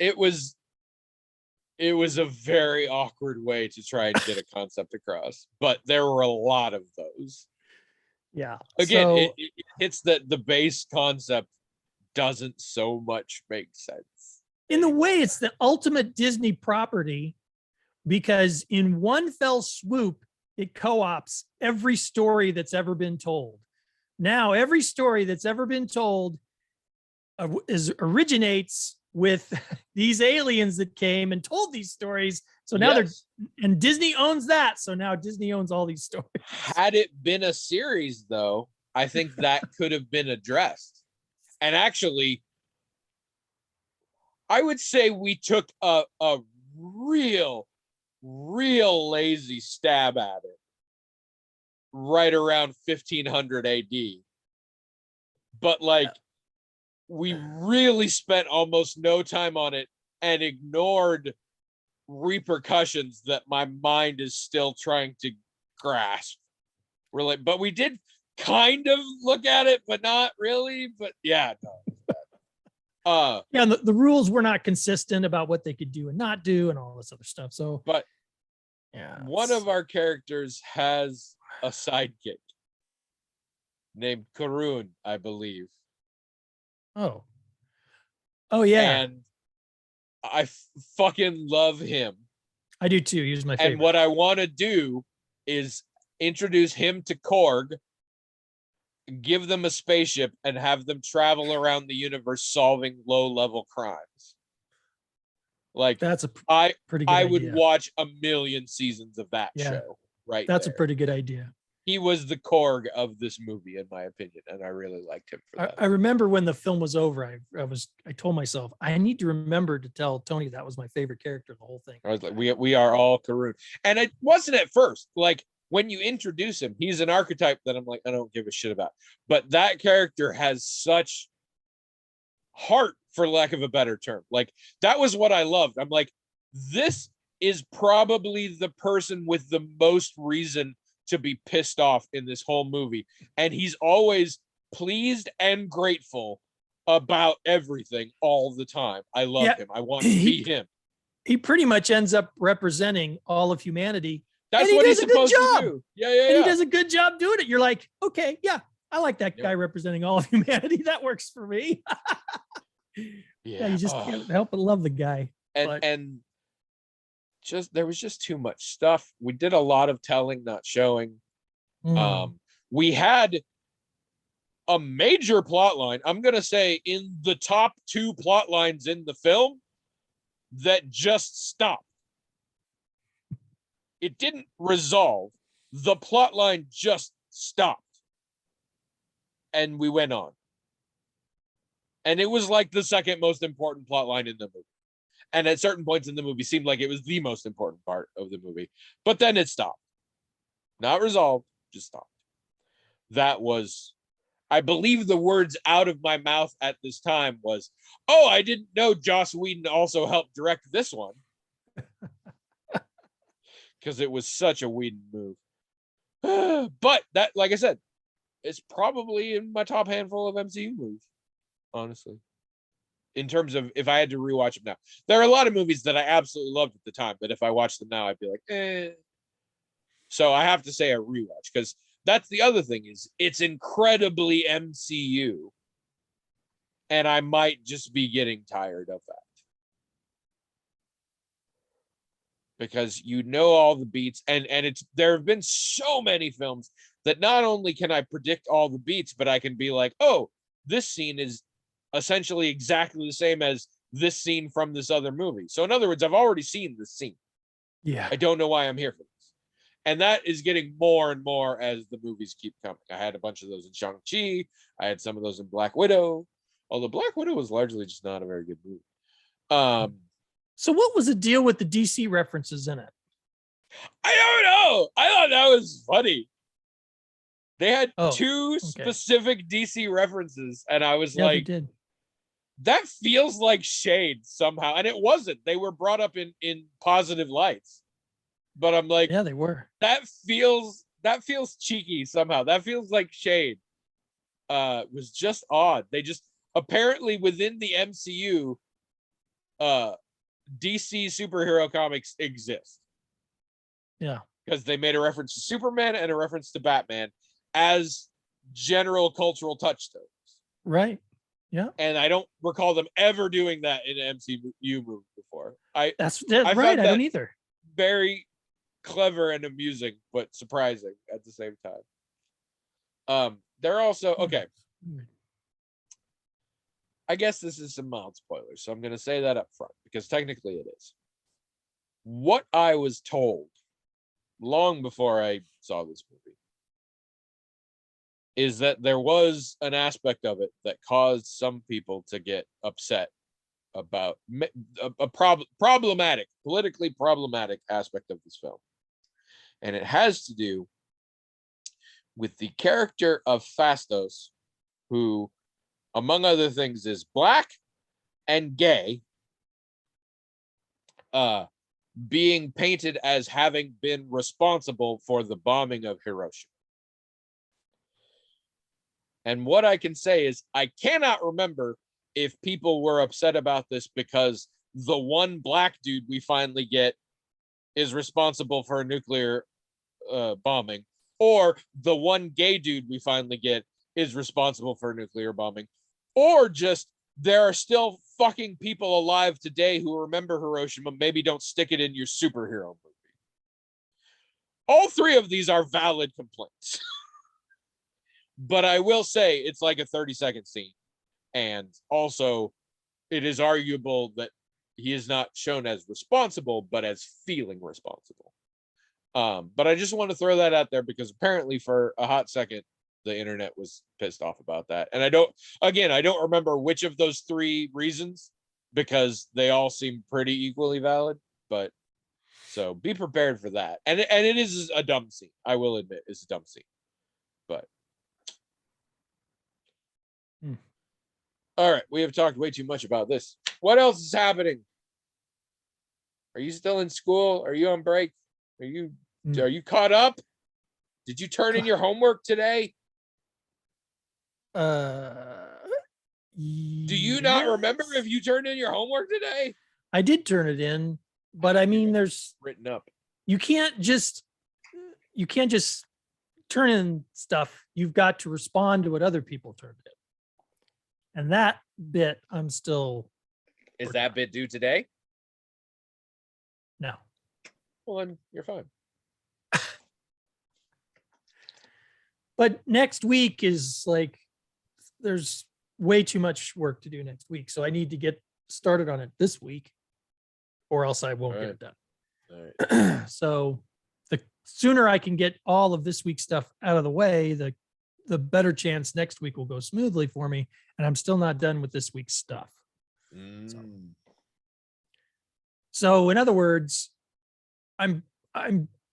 Speaker 1: a very awkward way to try and get a concept across, but there were a lot of those.
Speaker 2: Yeah.
Speaker 1: Again, so, it hits that the base concept doesn't so much make sense.
Speaker 2: In the way, it's the ultimate Disney property because in one fell swoop, it co-ops every story that's ever been told. Now, every story that's ever been told originates with these aliens that came and told these stories. So now and Disney owns that. So now Disney owns all these stories.
Speaker 1: Had it been a series, though, I think that could have been addressed. And actually, I would say we took a real lazy stab at it right around 1500 AD. But we really spent almost no time on it and ignored repercussions that my mind is still trying to grasp. But we did kind of look at it, but not really. But yeah, no.
Speaker 2: And the rules were not consistent about what they could do and not do and all this other stuff. So,
Speaker 1: but one of our characters has a sidekick named Karun, I believe.
Speaker 2: Oh yeah.
Speaker 1: And I fucking love him.
Speaker 2: I do too. He was my favorite.
Speaker 1: And what I want to do is introduce him to Korg, give them a spaceship, and have them travel around the universe solving low-level crimes.
Speaker 2: That's a pretty good
Speaker 1: I
Speaker 2: idea.
Speaker 1: would watch a million seasons of that show. right
Speaker 2: That's a
Speaker 1: there.
Speaker 2: pretty good idea.
Speaker 1: He was the Korg of this movie, in my opinion, and I really liked him for
Speaker 2: I,
Speaker 1: that.
Speaker 2: I remember when the film was over, I told myself I need to remember to tell Tony that was my favorite character in the whole thing.
Speaker 1: I was like, we are all Karun. And it wasn't at first. Like when you introduce him, he's an archetype that I'm like, I don't give a shit about. But that character has such heart, for lack of a better term. Like that was what I loved. I'm like, this is probably the person with the most reason to be pissed off in this whole movie. And he's always pleased and grateful about everything all the time. I love him. I want to be him.
Speaker 2: He pretty much ends up representing all of humanity.
Speaker 1: That's what he's supposed to do. Yeah.
Speaker 2: He does a good job doing it. You're like, okay, yeah, I like that guy representing all of humanity. That works for me. Yeah, you just can't help but love the guy.
Speaker 1: And just there was just too much stuff. We did a lot of telling, not showing. We had a major plot line. I'm gonna say in the top 2 plot lines in the film that just stopped. It didn't resolve. The plot line just stopped. And we went on. And it was like the second most important plot line in the movie. And at certain points in the movie seemed like it was the most important part of the movie. But then it stopped. Not resolved, just stopped. That was, I believe the words out of my mouth at this time was, oh, I didn't know Joss Whedon also helped direct this one. Because it was such a Whedon move. But that, like I said, it's probably in my top handful of MCU movies, honestly. In terms of if I had to rewatch them now. There are a lot of movies that I absolutely loved at the time, but if I watched them now, I'd be like, eh. So I have to say a rewatch, because that's the other thing is it's incredibly MCU. And I might just be getting tired of that. Because you know all the beats, and it's there have been so many films that not only can I predict all the beats, but I can be like, oh, this scene is essentially exactly the same as this scene from this other movie. So in other words, I've already seen this scene.
Speaker 2: Yeah.
Speaker 1: I don't know why I'm here for this. And that is getting more and more as the movies keep coming. I had a bunch of those in Shang-Chi. I had some of those in Black Widow. Although Black Widow was largely just not a very good movie.
Speaker 2: So what was the deal with the DC references in it?
Speaker 1: I don't know. I thought that was funny. They had 2 specific DC references, and I was like,
Speaker 2: they did.
Speaker 1: That feels like shade somehow. And it wasn't. They were brought up in positive lights. But I'm like,
Speaker 2: yeah, they were.
Speaker 1: That feels cheeky somehow. That feels like shade. It was just odd. They just apparently within the MCU, DC superhero comics exist.
Speaker 2: Yeah.
Speaker 1: Because they made a reference to Superman and a reference to Batman as general cultural touchstones.
Speaker 2: Right. Yeah.
Speaker 1: And I don't recall them ever doing that in an MCU movie before.
Speaker 2: That's right. I don't either.
Speaker 1: Very clever and amusing, but surprising at the same time. They're also okay. I guess this is some mild spoilers, so I'm going to say that up front because technically it is. What I was told long before I saw this movie is that there was an aspect of it that caused some people to get upset about a politically problematic aspect of this film. And it has to do with the character of Phastos, who, among other things, is Black and gay, being painted as having been responsible for the bombing of Hiroshima. And what I can say is I cannot remember if people were upset about this because the one Black dude we finally get is responsible for a nuclear bombing, or the one gay dude we finally get is responsible for a nuclear bombing, or just there are still fucking people alive today who remember Hiroshima. Maybe don't stick it in your superhero movie. All 3 of these are valid complaints. But I will say it's like a 30-second scene. And also, it is arguable that he is not shown as responsible, but as feeling responsible. But I just want to throw that out there because apparently for a hot second, the internet was pissed off about that. And I don't remember which of those three reasons because they all seem pretty equally valid. But so be prepared for that. And it is a dumb scene. I will admit it's a dumb scene. But all right, we have talked way too much about this. What else is happening? Are you still in school? Are you on break? Are you caught up? Did you turn in your homework today? Do you not remember if you turned in your homework today?
Speaker 2: I did turn it in, but I mean, there's
Speaker 1: written up.
Speaker 2: You can't just turn in stuff. You've got to respond to what other people turned in. And that bit, I'm still.
Speaker 1: Is that bit due today?
Speaker 2: No.
Speaker 1: Well, then you're fine.
Speaker 2: But next week is like, there's way too much work to do next week. So I need to get started on it this week or else I won't get it done.
Speaker 1: All right.
Speaker 2: So the sooner I can get all of this week's stuff out of the way, the better chance next week will go smoothly for me. And I'm still not done with this week's stuff. So in other words, I'm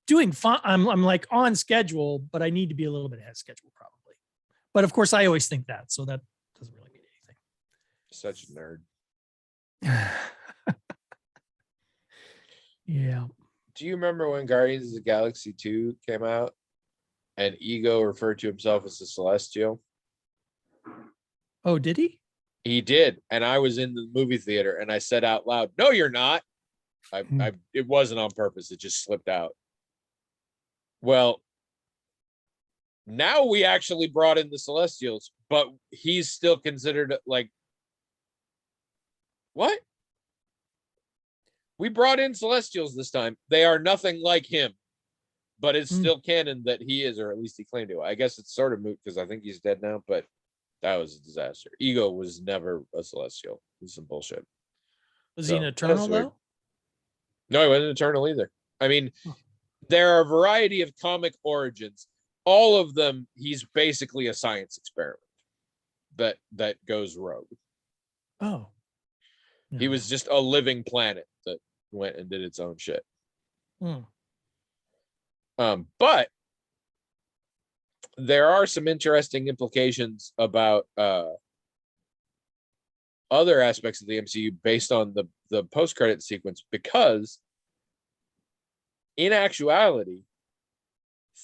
Speaker 2: doing fine. I'm like on schedule, but I need to be a little bit ahead of schedule probably. But of course, I always think that, so that doesn't really mean anything.
Speaker 1: Such a nerd.
Speaker 2: Yeah.
Speaker 1: Do you remember when Guardians of the Galaxy 2 came out and Ego referred to himself as a Celestial?
Speaker 2: Oh, did he?
Speaker 1: He did. And I was in the movie theater and I said out loud, "No, you're not." It wasn't on purpose. It just slipped out. Well, now we actually brought in the Celestials, but he's still considered like what? We brought in Celestials this time. They are nothing like him, but it's still canon that he is, or at least he claimed to. I guess it's sort of moot because I think he's dead now, but that was a disaster. Ego was never a Celestial. He's some bullshit.
Speaker 2: Was he an Eternal though?
Speaker 1: No, he wasn't Eternal either. I mean, there are a variety of comic origins. All of them, he's basically a science experiment that goes rogue.
Speaker 2: Oh.
Speaker 1: No. He was just a living planet that went and did its own shit. But there are some interesting implications about other aspects of the MCU based on the post-credit sequence, because in actuality,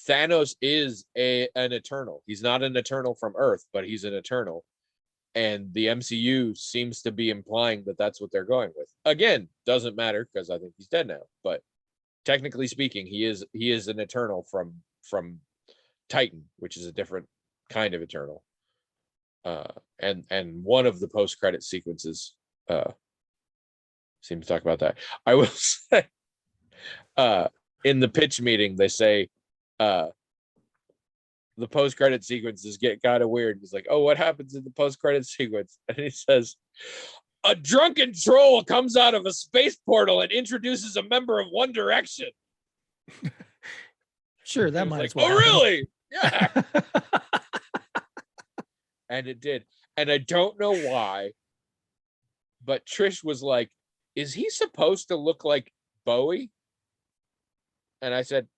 Speaker 1: Thanos is an Eternal. He's not an Eternal from Earth, but he's an Eternal. And the MCU seems to be implying that that's what they're going with. Again, doesn't matter because I think he's dead now. But technically speaking, he is an Eternal from Titan, which is a different kind of Eternal. And one of the post-credit sequences seem to talk about that. I will say, in the pitch meeting, they say the post-credit sequences get kind of weird. He's like, "Oh, what happens in the post-credit sequence?" And he says, "A drunken troll comes out of a space portal and introduces a member of One Direction."
Speaker 2: Sure, that might as well.
Speaker 1: Oh, really? Yeah. And it did. And I don't know why, but Trish was like, "Is he supposed to look like Bowie?" And I said,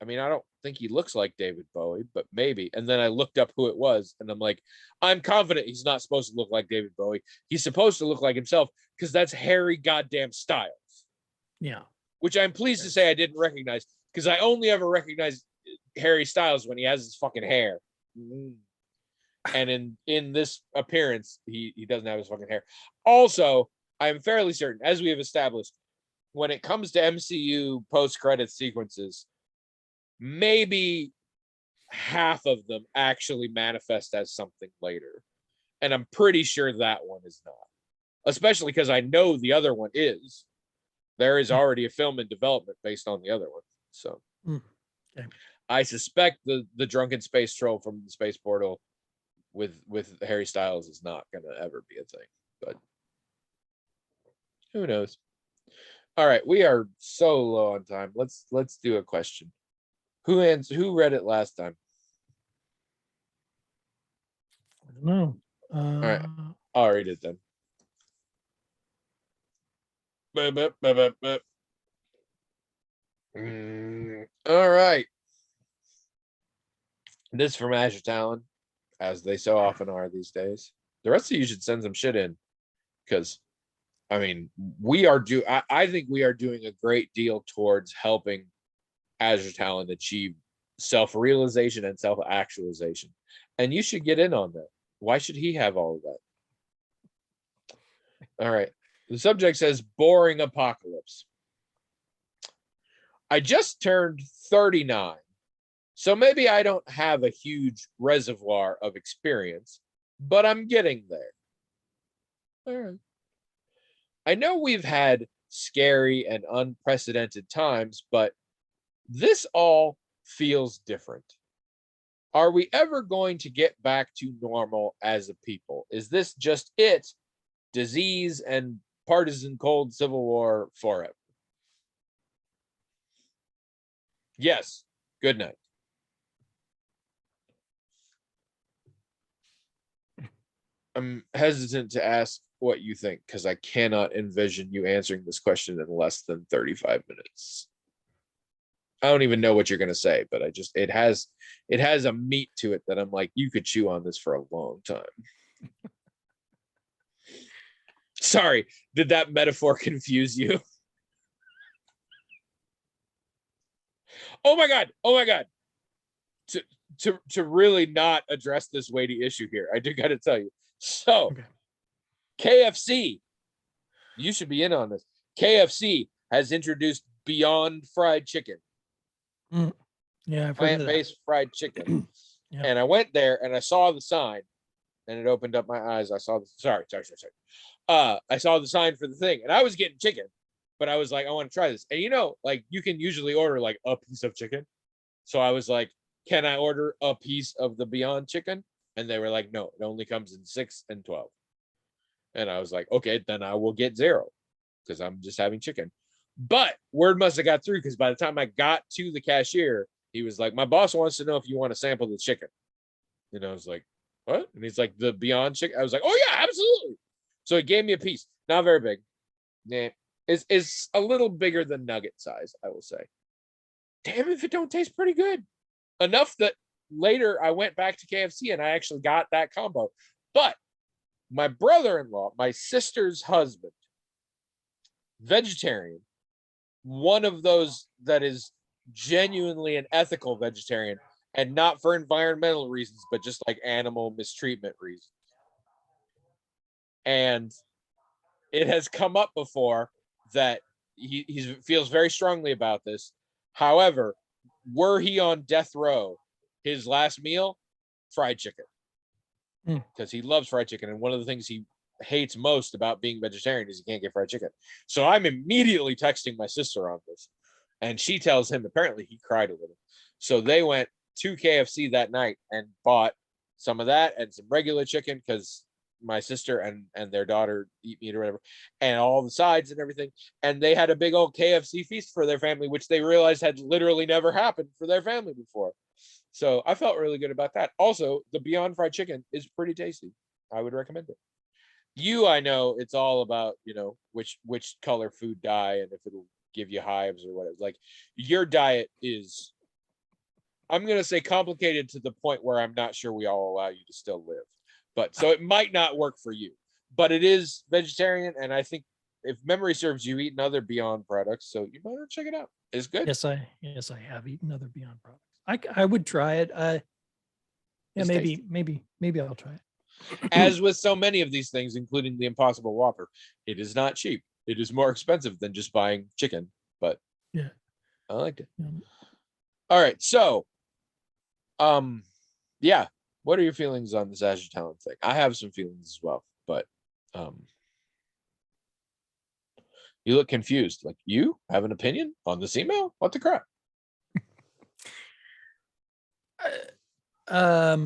Speaker 1: "I mean, I don't think he looks like David Bowie, but maybe." And then I looked up who it was, and I'm like, I'm confident he's not supposed to look like David Bowie. He's supposed to look like himself because that's Harry goddamn Styles.
Speaker 2: Yeah.
Speaker 1: Which I'm pleased to say I didn't recognize, because I only ever recognized Harry Styles when he has his fucking hair. And in this appearance, he doesn't have his fucking hair. Also, I'm fairly certain, as we have established, when it comes to MCU post-credit sequences, maybe half of them actually manifest as something later. And I'm pretty sure that one is not. Especially because I know the other one is. There is already a film in development based on the other one. So
Speaker 2: okay.
Speaker 1: I suspect the drunken space troll from the space portal with Harry Styles is not going to ever be a thing. But who knows? All right, we are so low on time. Let's do a question. Who read it last time?
Speaker 2: I don't know.
Speaker 1: All right, I'll read it then. Bup, bup, bup, bup, bup. All right. This from Azure Talon, as they so often are these days. The rest of you should send some shit in, because I mean, I think we are doing a great deal towards helping Azure Talon achieve self-realization and self-actualization. And you should get in on that. Why should he have all of that? All right. The subject says boring apocalypse. I just turned 39, so maybe I don't have a huge reservoir of experience, but I'm getting there. All right. I know we've had scary and unprecedented times, but this all feels different. Are we ever going to get back to normal as a people? Is this just it? Disease and partisan cold civil war forever? Yes. Good night. I'm hesitant to ask what you think because I cannot envision you answering this question in less than 35 minutes. I don't even know what you're gonna say, but it has a meat to it that I'm like, you could chew on this for a long time. Sorry, did that metaphor confuse you? Oh my god! Oh my god! To really not address this weighty issue here, I do got to tell you. So, okay. KFC, you should be in on this. KFC has introduced Beyond Fried Chicken.
Speaker 2: Yeah, I've heard
Speaker 1: plant-based fried chicken. Yeah. And I went there and I saw the sign, and it opened up my eyes. I saw the sorry. I saw the sign for the thing, and I was getting chicken, but I was like, I want to try this. And you know, like you can usually order like a piece of chicken. So I was like, can I order a piece of the Beyond chicken? And they were like, no, it only comes in 6 and 12. And I was like, okay, then I will get 0 because I'm just having chicken. But word must have got through, because by the time I got to the cashier, he was like, my boss wants to know if you want to sample the chicken. And I was like, what? And he's like, the Beyond chicken. I was like, oh yeah, absolutely. So he gave me a piece. Not very big. Yeah. Is a little bigger than nugget size, I will say. Damn if it don't taste pretty good. Enough that later I went back to KFC and I actually got that combo. But my brother-in-law, my sister's husband, vegetarian, one of those that is genuinely an ethical vegetarian, and not for environmental reasons, but just like animal mistreatment reasons. And it has come up before that he feels very strongly about this. However, were he on death row, his last meal, fried chicken, because he loves fried chicken. And one of the things he hates most about being vegetarian is he can't get fried chicken. So I'm immediately texting my sister on this, and she tells him apparently he cried a little. So they went to KFC that night and bought some of that and some regular chicken, because my sister and their daughter eat meat or whatever, and all the sides and everything. And they had a big old KFC feast for their family, which they realized had literally never happened for their family before. So I felt really good about that. Also, the Beyond Fried Chicken is pretty tasty. I would recommend it. You, I know it's all about, you know, which color food dye and if it'll give you hives or whatever. Like your diet is, I'm going to say, complicated to the point where I'm not sure we all allow you to still live. But so it might not work for you, but it is vegetarian. And I think if memory serves, you eaten other Beyond products, so you better check it out. It's good.
Speaker 2: Yes, I have eaten other Beyond products. I would try it. Yeah,
Speaker 1: it's
Speaker 2: maybe I'll try it.
Speaker 1: As with so many of these things, including the Impossible Whopper, it is not cheap. It is more expensive than just buying chicken, but
Speaker 2: yeah,
Speaker 1: I liked it.
Speaker 2: Yeah.
Speaker 1: All right, so, yeah. What are your feelings on this Azure Talon thing? I have some feelings as well, but you look confused. Like, you have an opinion on this email? What the crap?
Speaker 2: I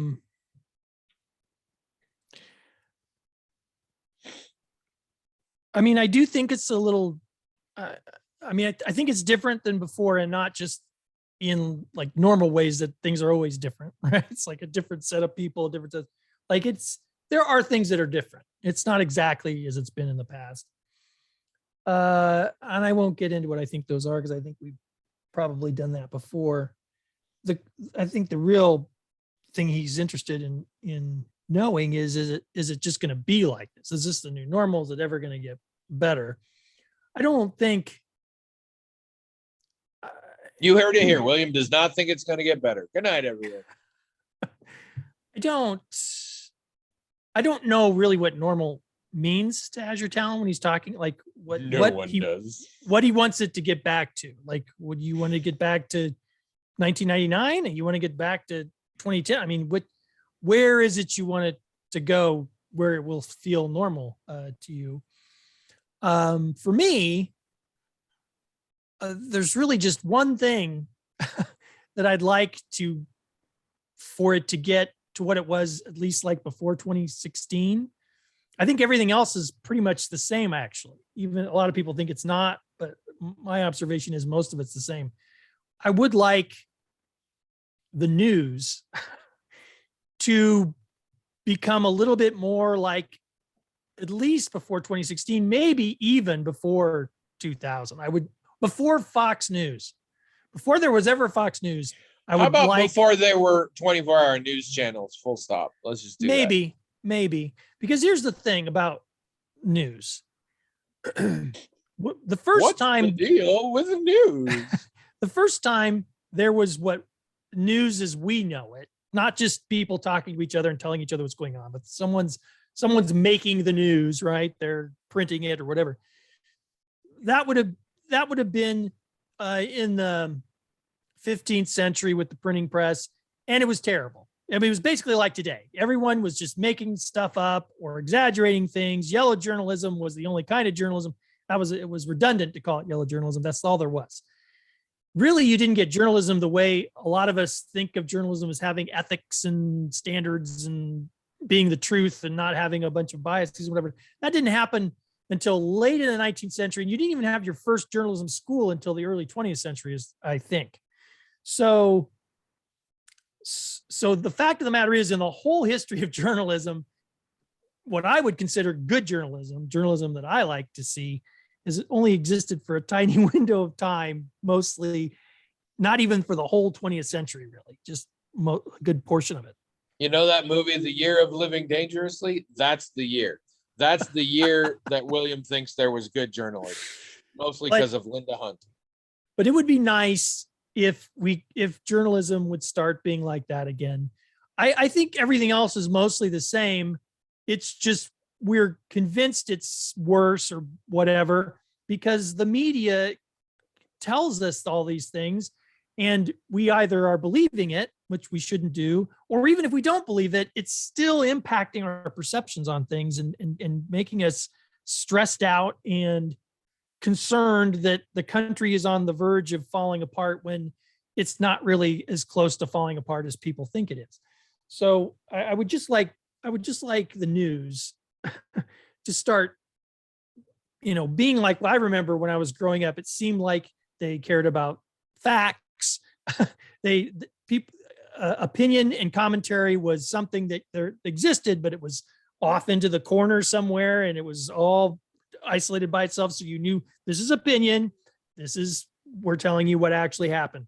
Speaker 2: mean, I do think it's a little I mean, I think it's different than before, and not just in like normal ways that things are always different, right? It's like a different set of people, a different set, like there are things that are different. It's not exactly as it's been in the past. And I won't get into what I think those are because I think we've probably done that before. I think the real thing he's interested in knowing is it just going to be like this? Is this the new normal? Is it ever going to get better? I don't think.
Speaker 1: You heard it here. William does not think it's going to get better. Good night, everyone.
Speaker 2: I don't know really what normal means to Azure Talon when he's talking, like what he wants it to get back to. Like, would you want to get back to 1999 and you want to get back to 2010? I mean, where is it you want it to go where it will feel normal to you? For me, there's really just one thing that I'd like for it to get to what it was, at least like before 2016. I think everything else is pretty much the same, actually. Even a lot of people think it's not, but my observation is most of it's the same. I would like the news to become a little bit more like, at least before 2016, maybe even before 2000. Before Fox News, before there was ever Fox News.
Speaker 1: How about before there were 24-hour news channels, full stop? Let's just do
Speaker 2: maybe, because here's the thing about news. The first
Speaker 1: What's
Speaker 2: time
Speaker 1: the deal with the news?
Speaker 2: The first time there was what news as we know it, not just people talking to each other and telling each other what's going on, but someone's making the news, right? They're printing it or whatever. That would have been in the 15th century with the printing press, and it was terrible. I mean, it was basically like today. Everyone was just making stuff up or exaggerating things. Yellow journalism was the only kind of journalism. It was redundant to call it yellow journalism. That's all there was. Really, you didn't get journalism the way a lot of us think of journalism as having ethics and standards and being the truth and not having a bunch of biases, whatever. That didn't happen until late in the 19th century. And you didn't even have your first journalism school until the early 20th century, I think. So the fact of the matter is, in the whole history of journalism, what I would consider good journalism that I like to see, is it only existed for a tiny window of time, mostly, not even for the whole 20th century, really, just a good portion of it.
Speaker 1: You know that movie, The Year of Living Dangerously? That's the year. That's the year that William thinks there was good journalism, mostly because of Linda Hunt.
Speaker 2: But it would be nice if journalism would start being like that again. I think everything else is mostly the same. It's just we're convinced it's worse or whatever because the media tells us all these things, and we either are believing it, which we shouldn't do, or even if we don't believe it, it's still impacting our perceptions on things and making us stressed out and concerned that the country is on the verge of falling apart when it's not really as close to falling apart as people think it is. So I would just like the news to start, being like, I remember when I was growing up, it seemed like they cared about facts. Opinion and commentary was something that there existed, but it was off into the corner somewhere, and it was all isolated by itself. So you knew this is opinion. We're telling you what actually happened.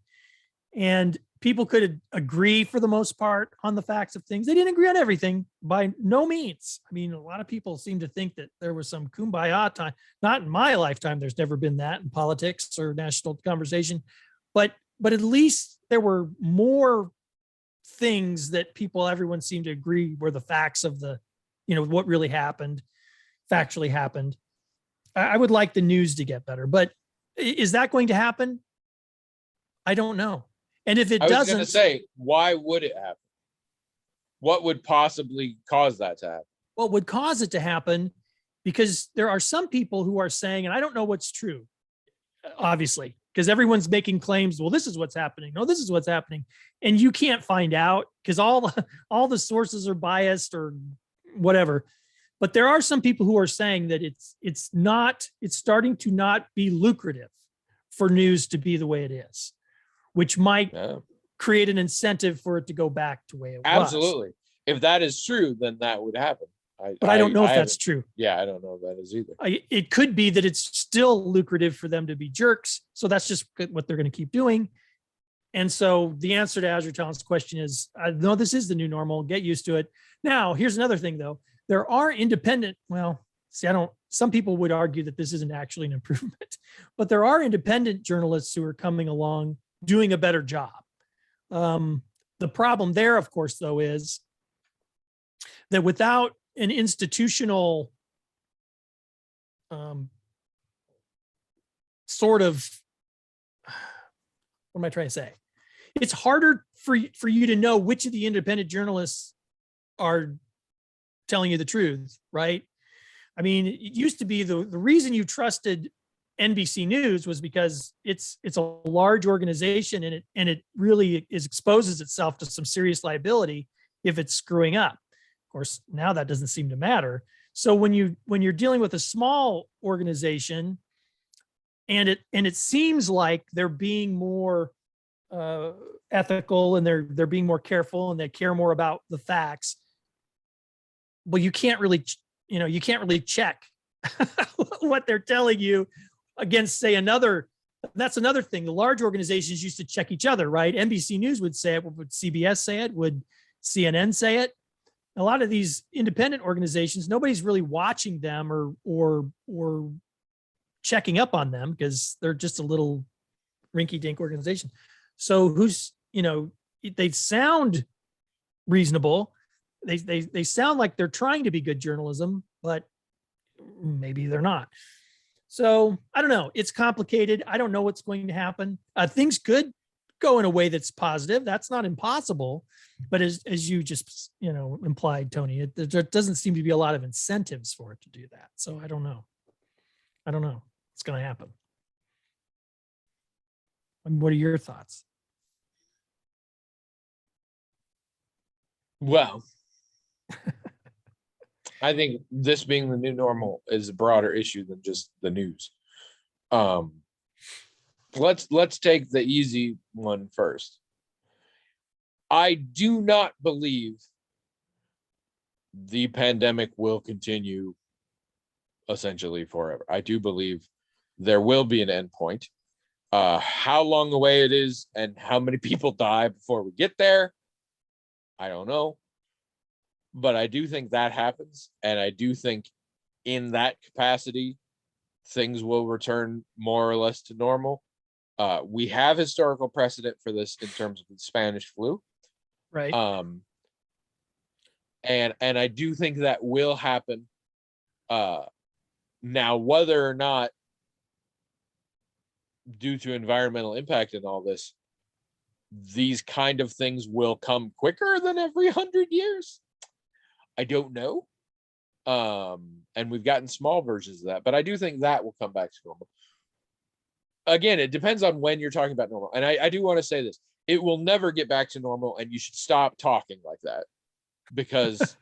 Speaker 2: And people could agree for the most part on the facts of things. They didn't agree on everything by no means. I mean, a lot of people seem to think that there was some kumbaya time. Not in my lifetime. There's never been that in politics or national conversation, but at least there were more things that everyone seemed to agree were the facts of what really happened, factually happened. I would like the news to get better, but is that going to happen? I don't know. And if it doesn't, I was
Speaker 1: going to say, why would it happen? What would possibly cause that to happen?
Speaker 2: What would cause it to happen? Because there are some people who are saying, and I don't know what's true, obviously, because everyone's making claims. Well, this is what's happening. No, this is what's happening. And you can't find out because all the sources are biased or whatever. But there are some people who are saying that it's starting to not be lucrative for news to be the way it is, which might
Speaker 1: Yeah,
Speaker 2: create an incentive for it to go back to the way it was.
Speaker 1: absolutely. If that is true, then that would happen.
Speaker 2: But I don't know if that's
Speaker 1: haven't-
Speaker 2: true.
Speaker 1: Yeah, I don't know if that is either.
Speaker 2: It could be that it's still lucrative for them to be jerks. So that's just what they're going to keep doing. And so the answer to Azure Talent's question is, no, this is the new normal. Get used to it. Now, here's another thing, though. There are independent, well, see, some people would argue that this isn't actually an improvement, but there are independent journalists who are coming along doing a better job. The problem there, of course, though, is that without an institutional sort of, what am I trying to say? It's harder for you to know which of the independent journalists are telling you the truth, right? I mean, it used to be the reason you trusted NBC News was because it's a large organization and it really exposes itself to some serious liability if it's screwing up. Of course, now that doesn't seem to matter. So when you're dealing with a small organization, and it seems like they're being more ethical and they're being more careful and they care more about the facts, but you can't really check what they're telling you against, say, that's another thing. The large organizations used to check each other, right? NBC News would say it. Would CBS say it? Would CNN say it? A lot of these independent organizations, nobody's really watching them or checking up on them because they're just a little rinky-dink organization. So they sound reasonable. They sound like they're trying to be good journalism, but maybe they're not. So I don't know. It's complicated. I don't know what's going to happen. Things could go in a way that's positive. That's not impossible. But as you just implied, Tony, there doesn't seem to be a lot of incentives for it to do that. So I don't know. What's going to happen. And what are your thoughts?
Speaker 1: Well, I think this being the new normal is a broader issue than just the news. Let's take the easy one first. I do not believe the pandemic will continue essentially forever. I do believe there will be an end point. How long away it is and how many people die before we get there, I don't know. But I do think that happens. And I do think in that capacity, things will return more or less to normal. We have historical precedent for this in terms of the Spanish flu.
Speaker 2: Right.
Speaker 1: And I do think that will happen. Now, whether or not due to environmental impact and all this, these kind of things will come quicker than every 100 years, I don't know. And we've gotten small versions of that, but I do think that will come back to normal. Again, it depends on when you're talking about normal. And I do want to say this. It will never get back to normal, and you should stop talking like that because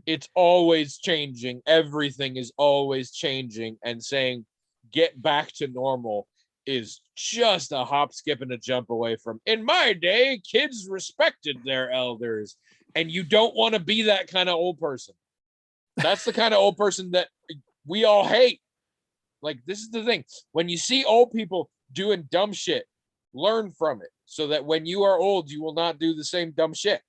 Speaker 1: it's always changing. Everything is always changing, and saying get back to normal is just a hop, skip, and a jump away from, in my day, kids respected their elders. And you don't want to be that kind of old person. That's the kind of old person that we all hate. Like, this is the thing. When you see old people doing dumb shit, learn from it so that when you are old, you will not do the same dumb shit.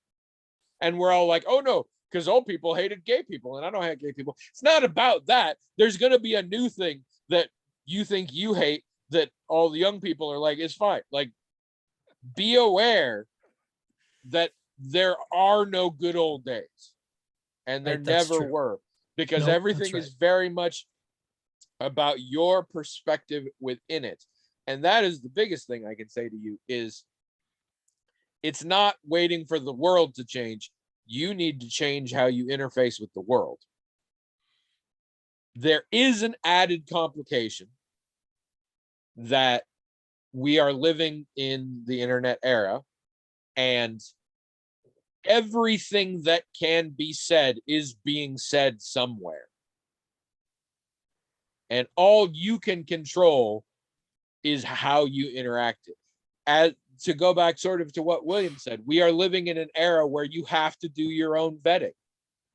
Speaker 1: And we're all like, oh no, because old people hated gay people and I don't hate gay people. It's not about that. There's going to be a new thing that you think you hate that all the young people are like, it's fine. Like, be aware that there are no good old days, and there never were, because everything is very much about your perspective within it. And that is the biggest thing I can say to you is it's not waiting for the world to change. You need to change how you interface with the world. There is an added complication that we are living in the internet era, and everything that can be said is being said somewhere. And all you can control is how you interact it. As to go back sort of to what William said, we are living in an era where you have to do your own vetting.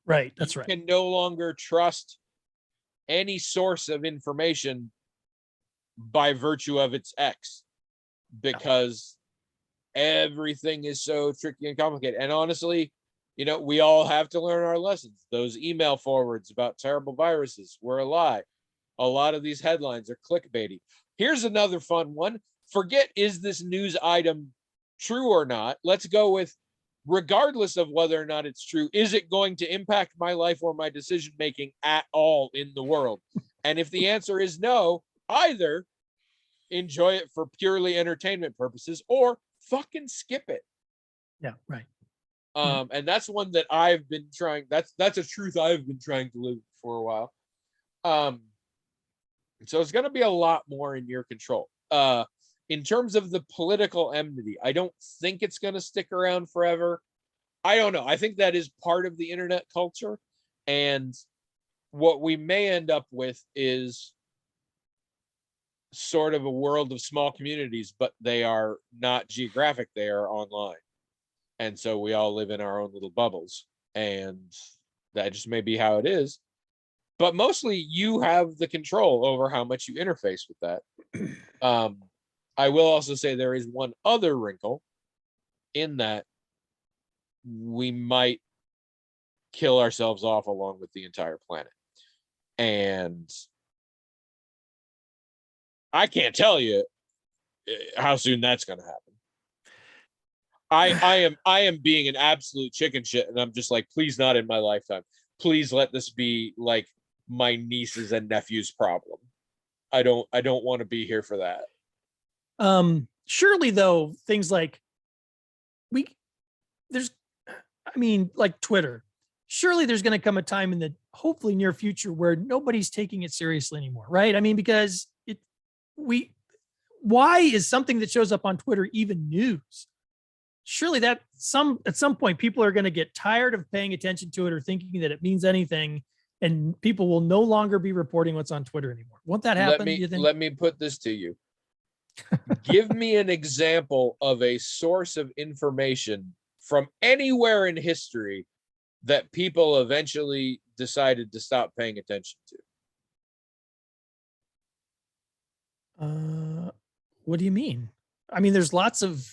Speaker 2: Right. That's
Speaker 1: You
Speaker 2: right.
Speaker 1: can no longer trust any source of information by virtue of its X, because everything is so tricky and complicated. And honestly, we all have to learn our lessons. Those email forwards about terrible viruses were a lie. A lot of these headlines are clickbaity. Here's another fun one. Forget, is this news item true or not? Let's go with, regardless of whether or not it's true, is it going to impact my life or my decision making at all in the world? And if the answer is no, either enjoy it for purely entertainment purposes or fucking skip it.
Speaker 2: Yeah, right.
Speaker 1: And that's one that I've been trying. That's a truth I've been trying to live for a while. So it's going to be a lot more in your control. In terms of the political enmity, I don't think it's going to stick around forever. I don't know. I think that is part of the internet culture. And what we may end up with is sort of a world of small communities, but they are not geographic, they are online. And so we all live in our own little bubbles. And that just may be how it is. But mostly you have the control over how much you interface with that. I will also say there is one other wrinkle in that we might kill ourselves off along with the entire planet. And I can't tell you how soon that's going to happen. I am being an absolute chicken shit, and I'm just like, please not in my lifetime. Please let this be like my nieces and nephews' problem. I don't want to be here for that.
Speaker 2: Surely though, things like like Twitter, surely there's going to come a time in the hopefully near future where nobody's taking it seriously anymore, right? I mean, because why is something that shows up on Twitter even news? Surely at some point people are going to get tired of paying attention to it or thinking that it means anything, and people will no longer be reporting what's on Twitter anymore. Won't that happen?
Speaker 1: Let me put this to you. Give me an example of a source of information from anywhere in history that people eventually decided to stop paying attention
Speaker 2: to. What do you mean? I mean, there's lots of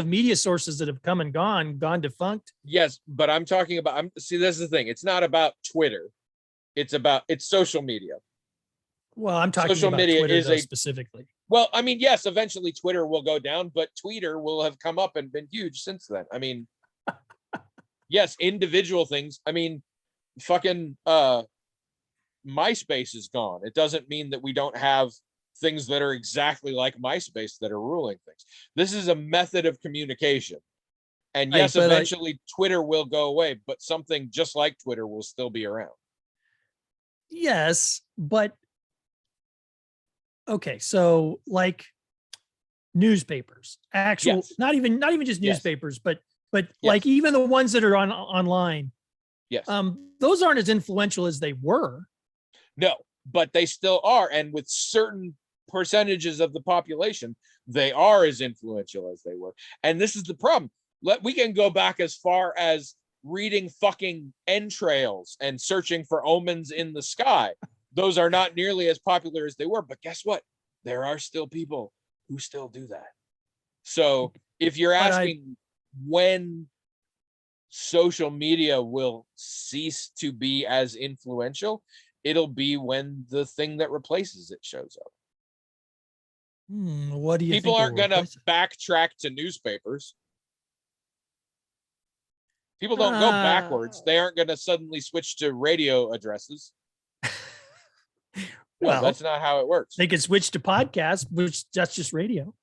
Speaker 2: media sources that have come and gone defunct.
Speaker 1: Yes, but I'm talking about, see, this is the thing. It's not about Twitter. It's social media.
Speaker 2: Well, I'm talking social about media Twitter is specifically.
Speaker 1: Well, I mean, yes, eventually Twitter will go down, but Twitter will have come up and been huge since then. I mean, yes, individual things. I mean, fucking MySpace is gone. It doesn't mean that we don't have things that are exactly like MySpace that are ruling things. This is a method of communication. And yes, eventually Twitter will go away, but something just like Twitter will still be around.
Speaker 2: Yes, but okay, so like newspapers, actual, yes. not even just newspapers, yes. but yes. Like even the ones that are online.
Speaker 1: Yes.
Speaker 2: Those aren't as influential as they were.
Speaker 1: No, but they still are. And with certain percentages of the population, they are as influential as they were. And this is the problem. We can go back as far as reading fucking entrails and searching for omens in the sky. Those are not nearly as popular as they were, but guess what? There are still people who still do that. So if you're asking when social media will cease to be as influential, it'll be when the thing that replaces it shows up.
Speaker 2: What do you
Speaker 1: People
Speaker 2: think
Speaker 1: aren't going to backtrack to newspapers. People don't go backwards. They aren't going to suddenly switch to radio addresses. Well, that's not how it works.
Speaker 2: They could switch to podcasts, which that's just radio,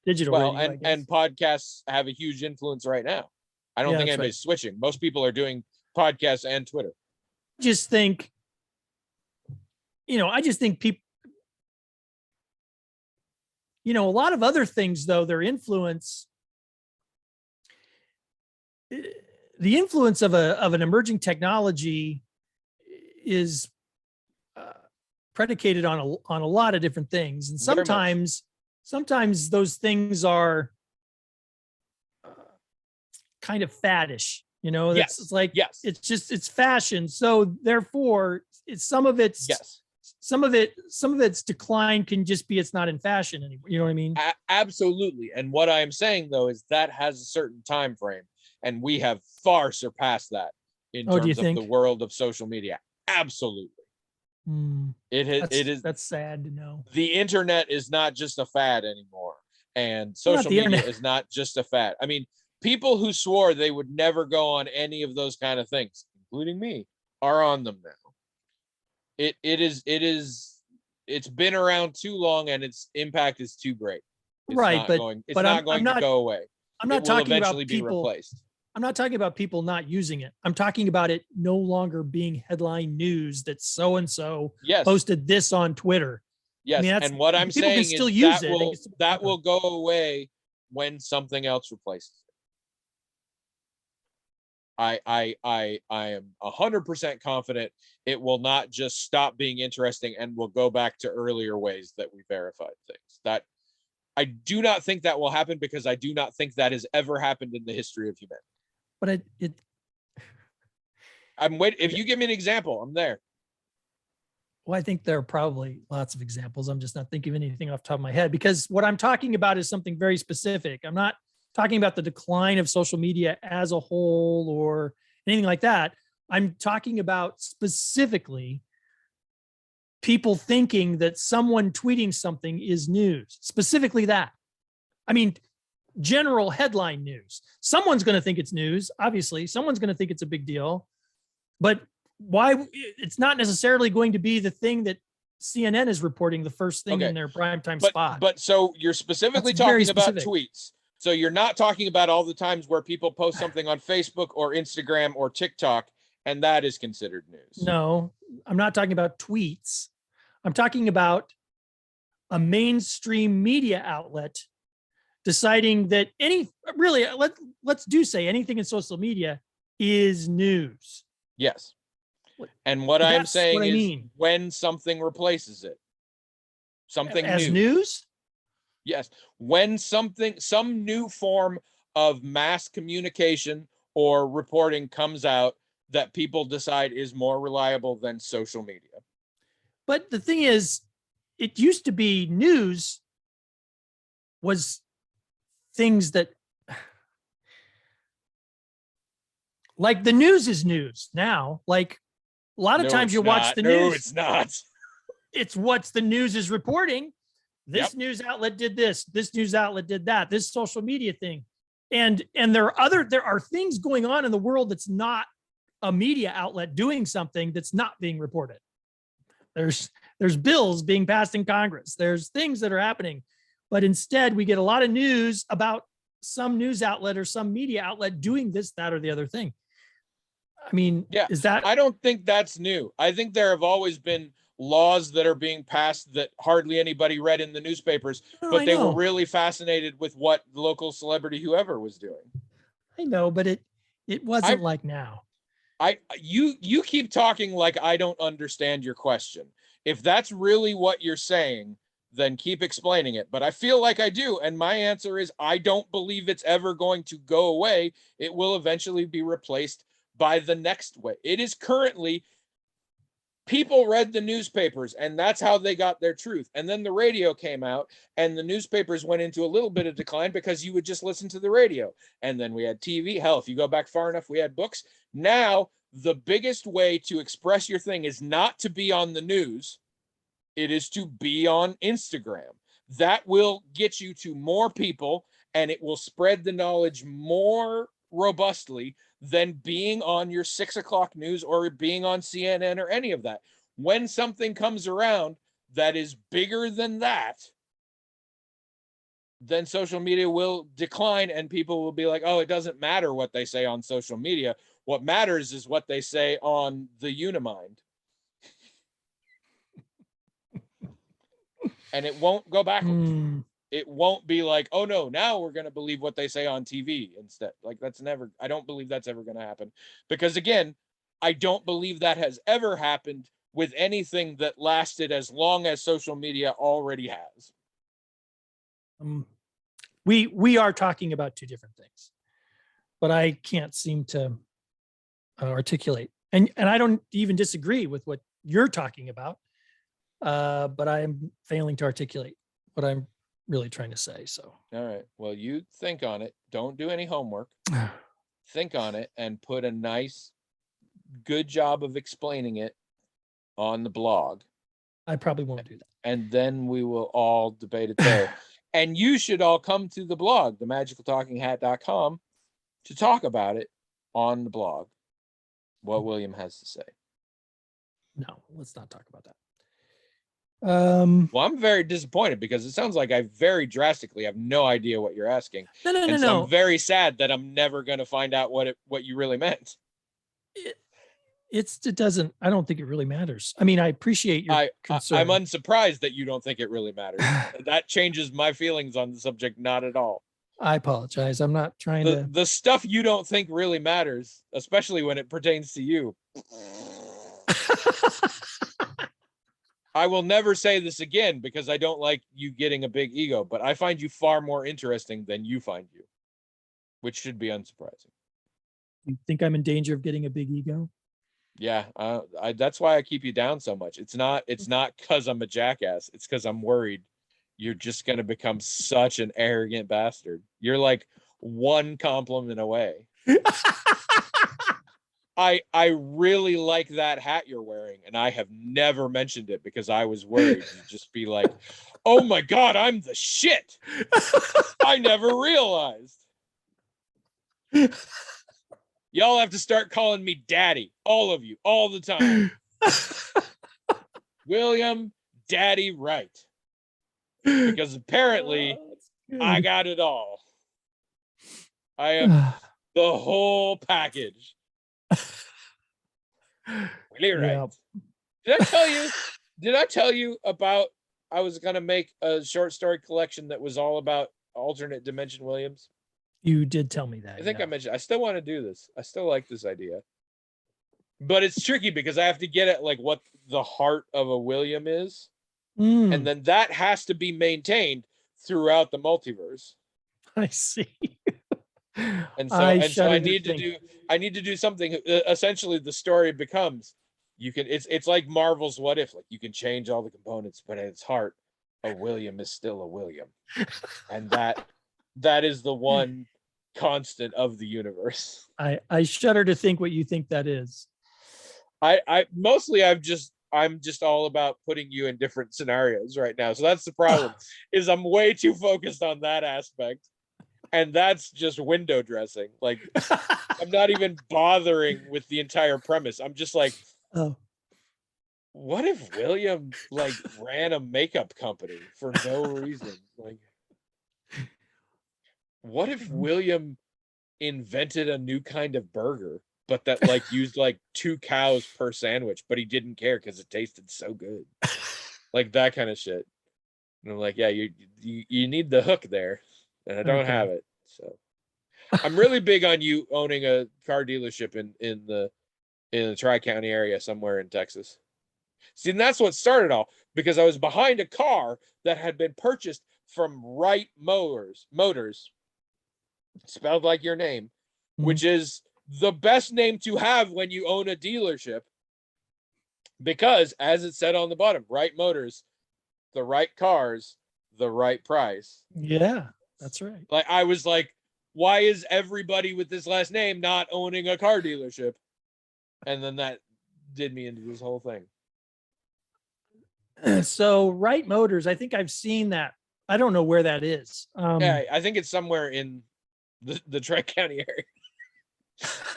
Speaker 2: digital radio.
Speaker 1: And podcasts have a huge influence right now. I don't think anybody's switching. Most people are doing podcasts and Twitter.
Speaker 2: I just think people, a lot of other things, though, their influence the influence of an emerging technology is predicated on a lot of different things, and
Speaker 1: Very much.
Speaker 2: sometimes those things are kind of faddish.
Speaker 1: Yes.
Speaker 2: It's like
Speaker 1: Yes.
Speaker 2: it's fashion. So therefore, some of
Speaker 1: Yes.
Speaker 2: its decline can just be it's not in fashion anymore. You know what I mean?
Speaker 1: Absolutely. And what I'm saying though is that has a certain time frame, and we have far surpassed that in
Speaker 2: Oh, do you
Speaker 1: terms of the
Speaker 2: think?
Speaker 1: world of social media. Absolutely. It is.
Speaker 2: That's sad to know.
Speaker 1: The internet is not just a fad anymore, and
Speaker 2: Well, not
Speaker 1: social
Speaker 2: the
Speaker 1: media
Speaker 2: internet.
Speaker 1: is not just a fad. I mean, people who swore they would never go on any of those kind of things, including me, are on them now. It's been around too long, and its impact is too great.
Speaker 2: Right,
Speaker 1: It's
Speaker 2: but
Speaker 1: not going to go away.
Speaker 2: I'm
Speaker 1: It
Speaker 2: not
Speaker 1: will
Speaker 2: talking
Speaker 1: eventually
Speaker 2: about
Speaker 1: be
Speaker 2: people.
Speaker 1: replaced.
Speaker 2: I'm not talking about people not using it. I'm talking about it no longer being headline news that so and so
Speaker 1: Yes.
Speaker 2: posted this on Twitter. I
Speaker 1: Yes.
Speaker 2: mean,
Speaker 1: And what I'm
Speaker 2: people can
Speaker 1: saying
Speaker 2: still
Speaker 1: is
Speaker 2: use it. They can still
Speaker 1: that
Speaker 2: cover it.
Speaker 1: will go away when something else replaces it. I am 100% confident it will not just stop being interesting and will go back to earlier ways that we verified things. That I do not think that will happen, because I do not think that has ever happened in the history of humanity.
Speaker 2: But
Speaker 1: I'm waiting. If you give me an example, I'm there.
Speaker 2: well, I think there are probably lots of examples. I'm just not thinking of anything off the top of my head, because what I'm talking about is something very specific. I'm not talking about the decline of social media as a whole or anything like that. I'm talking about specifically people thinking that someone tweeting something is news, specifically that. I mean, general headline news. Someone's going to think it's news. Obviously, someone's going to think it's a big deal, but why? It's not necessarily going to be the thing that CNN is reporting the first thing
Speaker 1: Okay.
Speaker 2: in their primetime
Speaker 1: But
Speaker 2: spot.
Speaker 1: but so you're specifically
Speaker 2: That's very
Speaker 1: talking about
Speaker 2: specific.
Speaker 1: tweets. So you're not talking about all the times where people post something on Facebook or Instagram or TikTok, and that is considered news.
Speaker 2: No, I'm not talking about tweets. I'm talking about a mainstream media outlet deciding that let's do say anything in social media is news.
Speaker 1: Yes. And what I'm
Speaker 2: That's what
Speaker 1: saying
Speaker 2: I
Speaker 1: is
Speaker 2: mean.
Speaker 1: when something replaces it, something
Speaker 2: As
Speaker 1: new.
Speaker 2: news?
Speaker 1: Yes. When some new form of mass communication or reporting comes out that people decide is more reliable than social media.
Speaker 2: But the thing is, it used to be news was things that, like, the news is news now. Like, a lot of times you watch the news.
Speaker 1: No, it's not.
Speaker 2: It's what's the news is reporting. This
Speaker 1: Yep.
Speaker 2: news outlet did this. This news outlet did that. This social media thing, and there are things going on in the world that's not a media outlet doing something that's not being reported. There's bills being passed in Congress. There's things that are happening, but instead we get a lot of news about some news outlet or some media outlet doing this, that, or the other thing. I mean,
Speaker 1: Yeah.
Speaker 2: is that?
Speaker 1: I don't think that's new. I think there have always been laws that are being passed that hardly anybody read in the newspapers, but they were really fascinated with what the local celebrity whoever was doing.
Speaker 2: I know, but it wasn't like now.
Speaker 1: You keep talking like I don't understand your question. If that's really what you're saying, then keep explaining it. But I feel like I do. And my answer is I don't believe it's ever going to go away. It will eventually be replaced by the next way. It is currently, people read the newspapers and that's how they got their truth. And then the radio came out and the newspapers went into a little bit of decline because you would just listen to the radio. And then we had TV. Hell, if you go back far enough, we had books. Now, the biggest way to express your thing is not to be on the news. It is to be on Instagram. That will get you to more people and it will spread the knowledge more robustly than being on your 6 o'clock news or being on CNN or any of that. When something comes around that is bigger than that, then social media will decline and people will be like, oh, it doesn't matter what they say on social media. What matters is what they say on the Unimind. And it won't go backwards. it won't be like, oh no, now we're going to believe what they say on TV instead. Like that's never, I don't believe that's ever going to happen, because again, I don't believe that has ever happened with anything that lasted as long as social media already has.
Speaker 2: We are talking about two different things, but I can't seem to articulate, and I don't even disagree with what you're talking about, but I'm failing to articulate what I'm really trying to say. So,
Speaker 1: All right, well, you think on it. Don't do any homework. Think on it and put a nice, good job of explaining it on the blog.
Speaker 2: I probably won't do that.
Speaker 1: And then we will all debate it there. And you should all come to the blog, themagicaltalkinghat.com, to talk about it on the blog, what William has to say.
Speaker 2: No, let's not talk about that.
Speaker 1: Well, I'm very disappointed because it sounds like I very drastically have no idea what you're asking.
Speaker 2: No.
Speaker 1: I'm very sad that I'm never going to find out what you really meant.
Speaker 2: It doesn't, I don't think it really matters. I mean, I appreciate your concern.
Speaker 1: I'm unsurprised that you don't think it really matters. That changes my feelings on the subject, not at all.
Speaker 2: I apologize. I'm not trying to.
Speaker 1: The stuff you don't think really matters, especially when it pertains to you. I will never say this again because I don't like you getting a big ego, but I find you far more interesting than you find you, which should be unsurprising.
Speaker 2: You think I'm in danger of getting a big ego?
Speaker 1: Yeah, that's why I keep you down so much. It's not because I'm a jackass. It's because I'm worried you're just going to become such an arrogant bastard. You're like one compliment away. I really like that hat you're wearing, and I have never mentioned it because I was worried you'd just be like, oh my God, I'm the shit. I never realized. Y'all have to start calling me daddy, all of you, all the time. William Daddy Wright. Because apparently I got it all. I have the whole package. Really right. Yeah. Did I tell you about I was gonna make a short story collection that was all about alternate dimension Williams?
Speaker 2: You did tell me that.
Speaker 1: I think I mentioned I still want to do this. I still like this idea. But it's tricky because I have to get at like what the heart of a William is. And then that has to be maintained throughout the multiverse.
Speaker 2: I see.
Speaker 1: And so I need to do something. Essentially, the story becomes it's like Marvel's What If. Like you can change all the components, but at its heart, a William is still a William, and that is the one constant of the universe.
Speaker 2: I shudder to think what you think that is.
Speaker 1: I'm just all about putting you in different scenarios right now. So that's the problem is I'm way too focused on that aspect. And that's just window dressing. Like I'm not even bothering with the entire premise. I'm just like, what if William like ran a makeup company for no reason? Like, what if William invented a new kind of burger, but that like used like 2 cows per sandwich, but he didn't care because it tasted so good. Like that kind of shit. And I'm like, yeah, you need the hook there. And I don't have it. So I'm really big on you owning a car dealership in the Tri-County area somewhere in Texas. See, and that's what started all because I was behind a car that had been purchased from Wright Motors, spelled like your name, which is the best name to have when you own a dealership. Because as it said on the bottom, Wright Motors, the right cars, the right price.
Speaker 2: Yeah. That's right.
Speaker 1: Like I was like, why is everybody with this last name not owning a car dealership? And then that did me into this whole thing.
Speaker 2: So Wright Motors, I think I've seen that. I don't know where that is.
Speaker 1: Yeah, I think it's somewhere in the Tri-County area.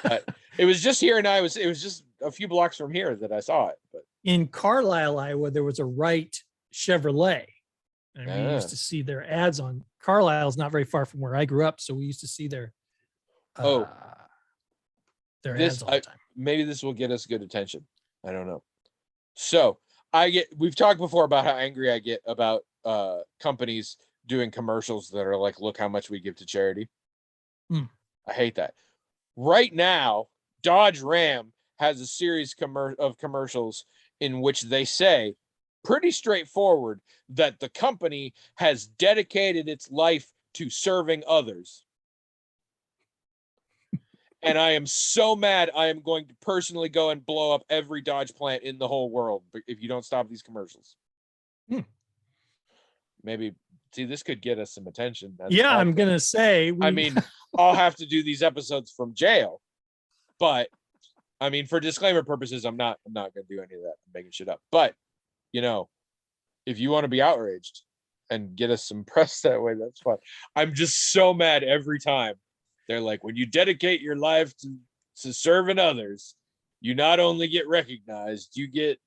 Speaker 1: But it was just here, and it was just a few blocks from here that I saw it. But
Speaker 2: in Carlisle, Iowa, there was a Wright Chevrolet. And we used to see their ads on Carlisle's not very far from where I grew up. So we used to see their ads all the time.
Speaker 1: Maybe this will get us good attention. I don't know. So we've talked before about how angry I get about companies doing commercials that are like, look how much we give to charity.
Speaker 2: Hmm.
Speaker 1: I hate that. Right now, Dodge Ram has a series of commercials in which they say, pretty straightforward, that the company has dedicated its life to serving others. And I am so mad, I am going to personally go and blow up every Dodge plant in the whole world if you don't stop these commercials.
Speaker 2: Hmm.
Speaker 1: Maybe, see, this could get us some attention.
Speaker 2: Yeah, I'm gonna say.
Speaker 1: I mean, I'll have to do these episodes from jail, but I mean, for disclaimer purposes, I'm not gonna do any of that. I'm making shit up. But you know, if you want to be outraged and get us some press that way, that's fine. I'm just so mad every time. They're like, when you dedicate your life to serving others, you not only get recognized, you get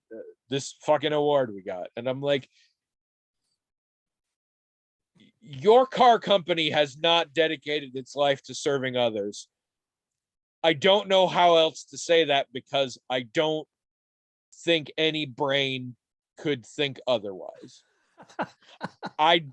Speaker 1: this fucking award we got. And I'm like, your car company has not dedicated its life to serving others. I don't know how else to say that, because I don't think any brain could think otherwise. I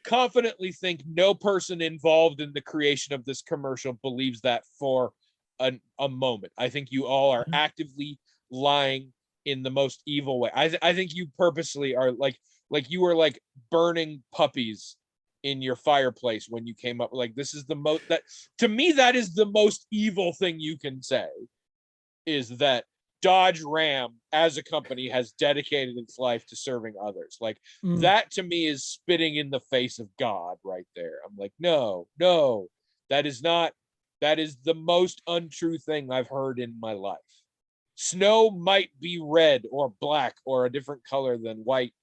Speaker 1: confidently think no person involved in the creation of this commercial believes that for a moment. I think you all are actively lying in the most evil way. I think you purposely are like you were like burning puppies in your fireplace when you came up. Like, this is the most, that to me, that is the most evil thing you can say, is that Dodge Ram as a company has dedicated its life to serving others. Like, that to me is spitting in the face of God right there. I'm like, no, that is not, that is the most untrue thing I've heard in my life. Snow might be red or black or a different color than white,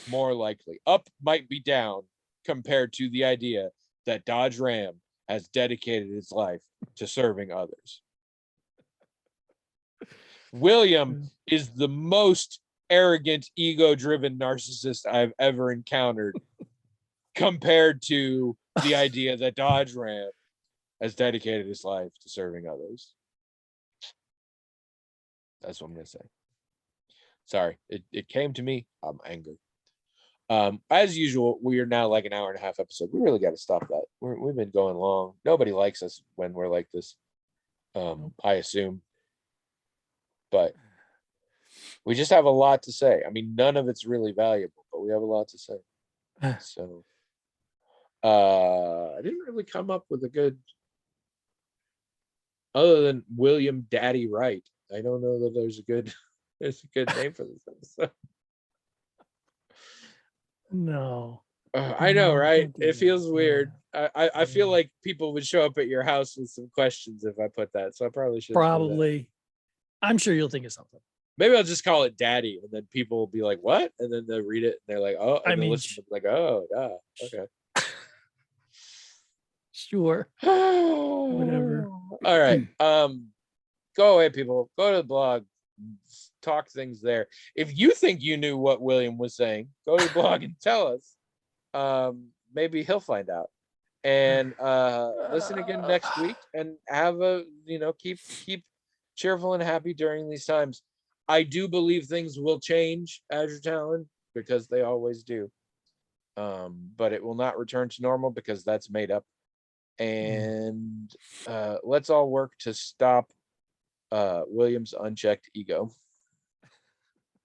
Speaker 1: more likely. Up might be down, compared to the idea that Dodge Ram has dedicated its life to serving others. William is the most arrogant, ego-driven narcissist I've ever encountered, compared to the idea that Dodge Ram has dedicated his life to serving others. That's what I'm going to say. Sorry, it came to me. I'm angry. As usual, we are now like an hour and a half episode. We really got to stop that. We've been going long. Nobody likes us when we're like this. I assume. But we just have a lot to say. I mean, none of it's really valuable, but we have a lot to say. So I didn't really come up with a good, other than William Daddy Wright. I don't know that there's a good name for this episode.
Speaker 2: No.
Speaker 1: I know, right? It feels weird. I feel like people would show up at your house with some questions if I put that. So I probably should.
Speaker 2: Probably. I'm sure you'll think of something.
Speaker 1: Maybe I'll just call it Daddy, and then people will be like, "What?" And then they'll read it, and they're like, "Oh," and they'll listen, like, "Oh, yeah, okay."
Speaker 2: Sure. Whatever.
Speaker 1: All right. Go away, people. Go to the blog. Talk things there. If you think you knew what William was saying, go to the blog and tell us. Maybe he'll find out. And listen again next week, and have a, keep cheerful and happy during these times. I do believe things will change, Azure Talon, because they always do. But it will not return to normal, because that's made up. And let's all work to stop William's unchecked ego.